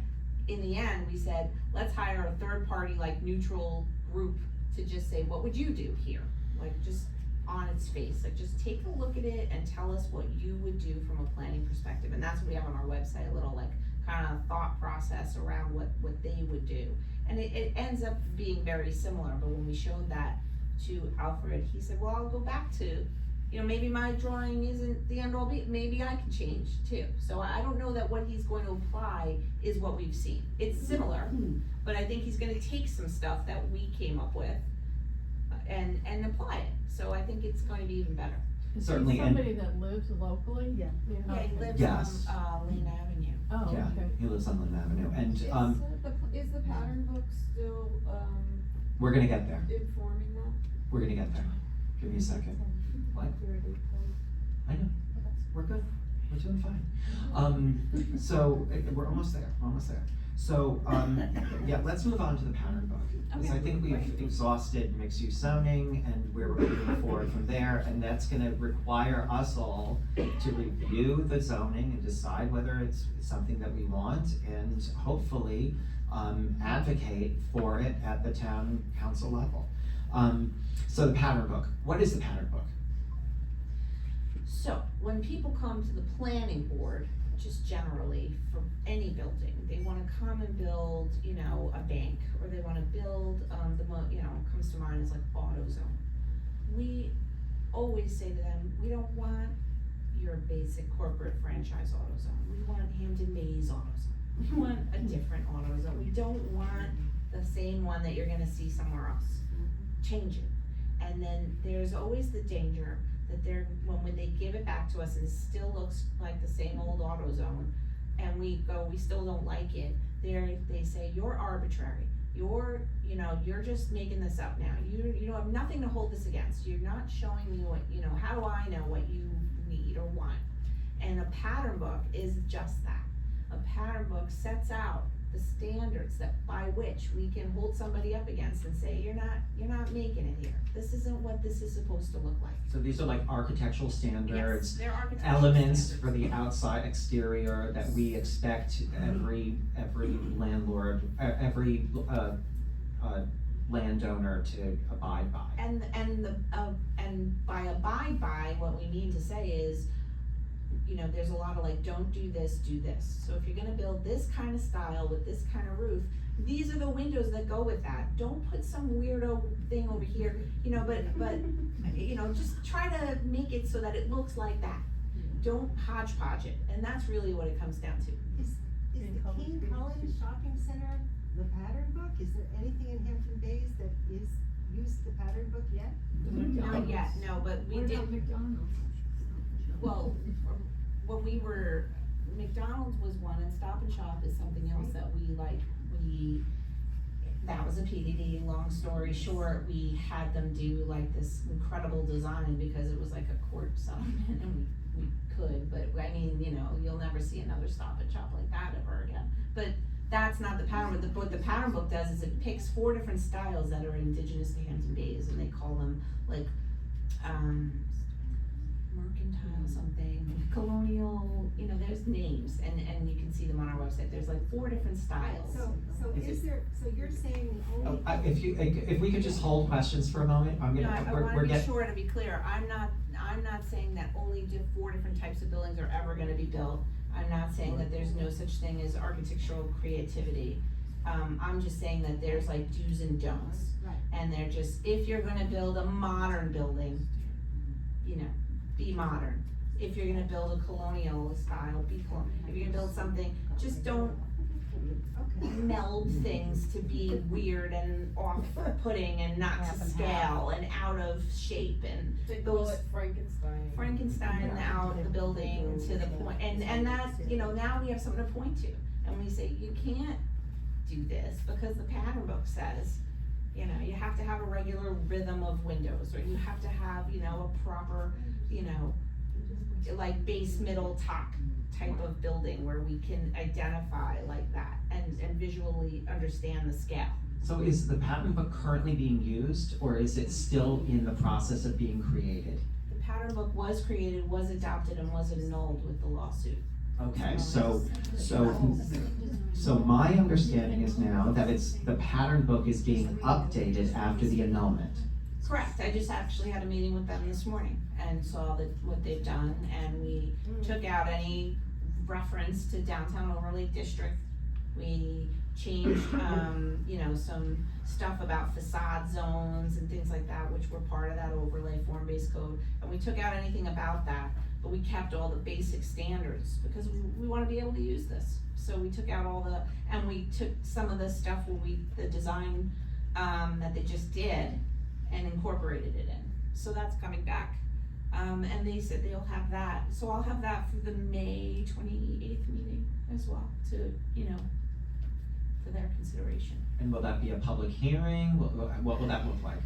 in the end, we said, let's hire a third party, like neutral group to just say, what would you do here? Like just on its face, like just take a look at it and tell us what you would do from a planning perspective. And that's what we have on our website, a little like kind of thought process around what they would do. And it ends up being very similar, but when we showed that to Alfred, he said, well, I'll go back to, maybe my drawing isn't the end all be, maybe I can change too. So I don't know that what he's going to apply is what we've seen. It's similar, but I think he's gonna take some stuff that we came up with and apply it. So I think it's going to be even better. Is Certainly, he and- somebody that lives locally? Yeah. Yeah, he lives Yes. on Lane Avenue. Oh, Yeah, okay. he lives on Lynn Avenue, and Is the pattern book still, we're gonna get there, informing that? we're gonna get there. Give me a second. What? I know, we're good, we're doing fine. So, we're almost there, So, yeah, let's move on to the pattern book. Because I think we've exhausted mixed-use zoning and where we're moving forward from there, and that's gonna require us all to review the zoning and decide whether it's something that we want, and hopefully, advocate for it at the town council level. So the pattern book, what is the pattern book? So when people come to the planning board, just generally for any building, they wanna come and build, a bank, or they wanna build, comes to mind is like AutoZone. We always say to them, we don't want your basic corporate franchise AutoZone, we want Hampton Bays AutoZone. We want a different AutoZone, we don't want the same one that you're gonna see somewhere else. Change it. And then there's always the danger that when they give it back to us and it still looks like the same old AutoZone, and we still don't like it, they say, you're arbitrary, you're just making this up now, you have nothing to hold this against, you're not showing me what, how do I know what you need or want? And a pattern book is just that. A pattern book sets out the standards that by which we can hold somebody up against and say, you're not making it here. This isn't what this is supposed to look like. So these are like architectural Yes, standards, they're architectural elements standards. for the outside exterior that we expect every landlord, every landowner to abide by. And by abide by, what we mean to say is, you know, there's a lot of like, don't do this, do this. So if you're gonna build this kind of style with this kind of roof, these are the windows that go with that. Don't put some weirdo thing over here, you know, but, you know, just try to make it so that it looks like that. Don't hodgepodge it, and that's really what it comes down to. Is the King Cullen Shopping Center the pattern book? Is there anything in Hampton Bays that is used the pattern book yet? Not yet, no, but we What did, about McDonald's? well, when we were, McDonald's was one, and Stop and Shop is something else that that was a PDD, long story short, we had them do like this incredible design because it was like a court settlement and we could, but I mean, you know, you'll never see another Stop and Shop like that ever again. But that's not the pattern book. What the pattern book does is it picks 4 different styles that are indigenous to Hampton Bays, and they call them like, mercantile something, colonial, you know, there's names, and you can see them on our website. There's like 4 different styles. So you're saying the Oh, only. if we could just hold questions for a moment, I'm No, gonna, I we're wanna be getting. sure to be clear, I'm not saying that only 4 different types of buildings are ever gonna be built. I'm not saying that there's no such thing as architectural creativity. I'm just saying that there's like do's and don'ts. Right. And they're just, if you're gonna build a modern building, you know, be modern. If you're gonna build a colonial style, be colonial. If you're gonna build something, just don't Okay. meld things to be weird and off-putting and not Half to and scale and out of shape and They call those it Frankenstein. Frankenstein out the building to the point, and that, you know, now we have something to point to. And we say, you can't do this because the pattern book says, you know, you have to have a regular rhythm of windows, or you have to have, you know, a proper, you know, like base, middle, top type of building where we can identify like that and visually understand the scale. So is the pattern book currently being used, or is it still in the process of being created? The pattern book was created, was adopted, and was annulled with the lawsuit. Okay, so my understanding is now that the pattern book is being updated after the annulment. Correct, I just actually had a meeting with them this morning and saw what they've done, and we took out any reference to downtown overlay district. We changed, you know, some stuff about facade zones and things like that, which were part of that overlay form-based code, and we took out anything about that, but we kept all the basic standards, because we wanna be able to use this. So we took out and we took some of the stuff the design, that they just did, and incorporated it in. So that's coming back. And they said they'll have that, so I'll have that for the May 28th meeting as well, to, you know, for their consideration. And will that be a public hearing? What will that look like?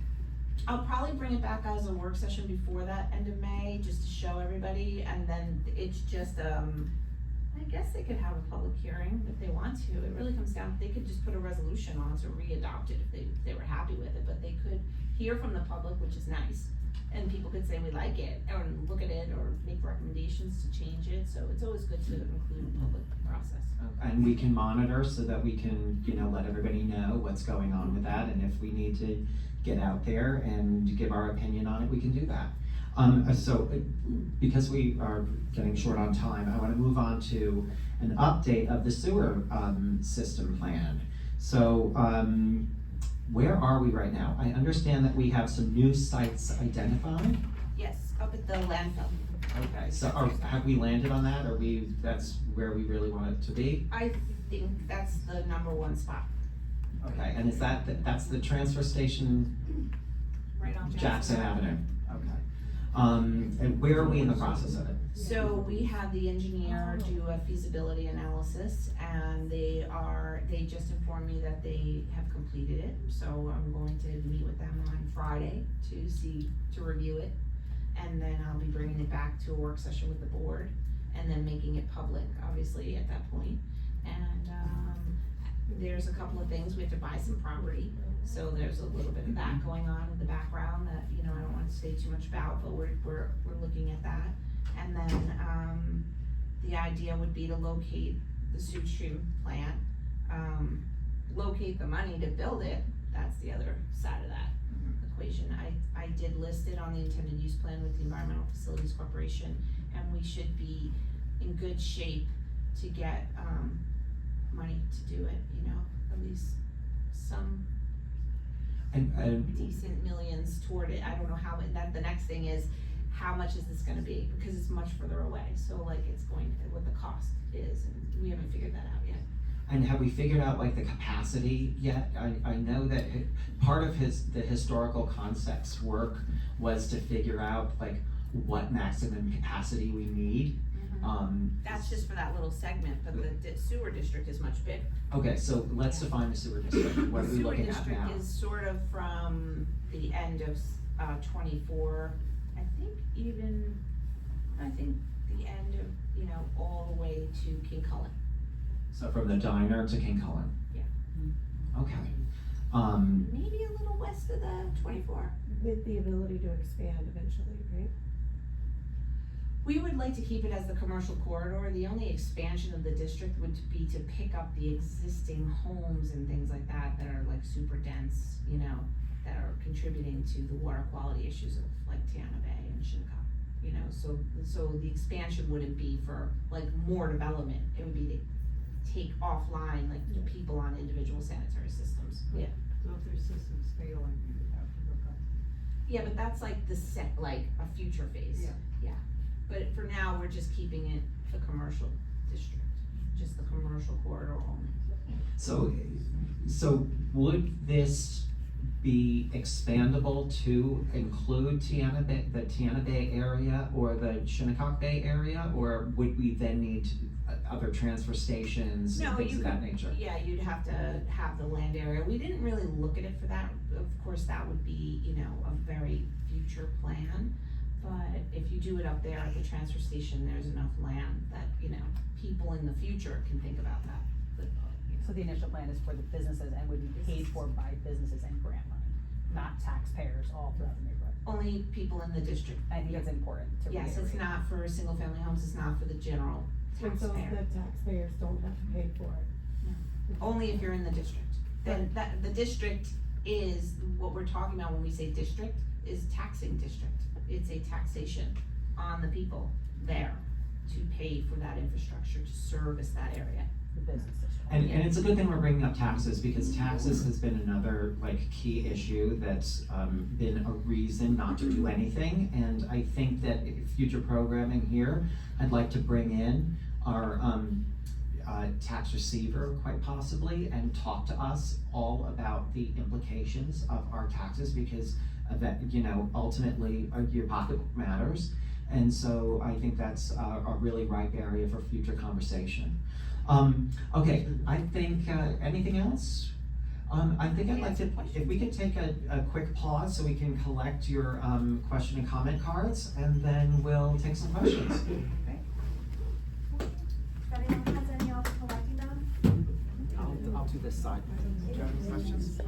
I'll probably bring it back as a work session before that end of May, just to show everybody, and then it's just, I guess they could have a public hearing if they want to. It really comes down, they could just put a resolution on to re-adopt it if they were happy with it, but they could hear from the public, which is nice. And people could say we like it, or look at it, or make recommendations to change it, so it's always good to include a public process. And we can monitor so that we can, you know, let everybody know what's going on with that, and if we need to get out there and give our opinion on it, we can do that. So, because we are getting short on time, I wanna move on to an update of the sewer, system plan. So, where are we right now? I understand that we have some new sites identified. Yes, up at the landfill. Okay, so have we landed on that, or that's where we really want it to be? I think that's the #1 spot, Okay, and is that's the transfer station, right on Jackson Avenue? Okay. And where are we in the process of it? So we had the engineer do a feasibility analysis, and they just informed me that they have completed it. So I'm going to meet with them on Friday to review it. And then I'll be bringing it back to a work session with the board. and then making it public, obviously, at that point. And, there's a couple of things, we have to buy some property, so there's a little bit of that going on in the background that, you know, I don't wanna say too much about, but we're looking at that. And then, the idea would be to locate the sewage treatment plant, locate the money to build it, that's the other side of that equation. I did list it on the intended use plan with the Environmental Facilities Corporation, and we should be in good shape to get, money to do it, you know, at least some And decent millions toward it. I don't know how, and that, the next thing is, how much is this gonna be? Because it's much further away, so like it's going, what the cost is, and we haven't figured that out yet. And have we figured out like the capacity yet? I know that part of the historical concepts work was to figure out like what maximum capacity we need. That's just for that little segment, but the sewer district is much bigger. Okay, so let's define the sewer district. What are we looking at The sewer now? district is sort of from the end of, 24, I think the end of, you know, all the way to King Cullen. So from the diner to King Cullen? Yeah. Okay. Maybe a little west of the 24. With the ability to expand eventually, right? We would like to keep it as the commercial corridor. The only expansion of the district would be to pick up the existing homes and things like that that are like super dense, you know, that are contributing to the water quality issues of like Tiana Bay and Shinnecock, you know, so the expansion wouldn't be for like more development. It would be to take offline like people on individual sanitary systems. Yeah. So if their system's failing, you would have to hook up. Yeah, but that's like like a future phase. Yeah. Yeah, but for now, we're just keeping it the commercial district, just the commercial corridor only. So would this be expandable to include Tiana Bay, the Tiana Bay area or the Shinnecock Bay area? Or would we then need other transfer stations and No, things you of that nature? Yeah, you'd have to have the land area. We didn't really look at it for that. Of course, that would be, you know, a very future plan. But if you do it up there at the transfer station, there's enough land that, you know, people in the future can think about that. But, So the initial plan is for the businesses and would be paid for by businesses and grant money, not taxpayers all throughout the neighborhood. only people in the district. I think that's important to reiterate. Yes, it's not for single family homes, it's not for the general And so taxpayer. the taxpayers don't have to pay for it. Only if you're in the district. Then that, the district is, what we're talking about when we say district, is taxing district. It's a taxation on the people there to pay for that infrastructure, to service that area. The business district. And it's a good thing we're bringing up taxes, because taxes has been another like key issue that's been a reason not to do anything. And I think that future programming here, I'd like to bring in our tax receiver quite possibly and talk to us all about the implications of our taxes, because that, you know, ultimately your pocketbook matters. And so I think that's a really ripe area for future conversation. Okay, I think, anything else? I think I'd like to, if we could take a quick pause so we can collect your question and comment cards, and then we'll take some questions. If anyone has any else collecting them? I'll do this side. Do you have any questions?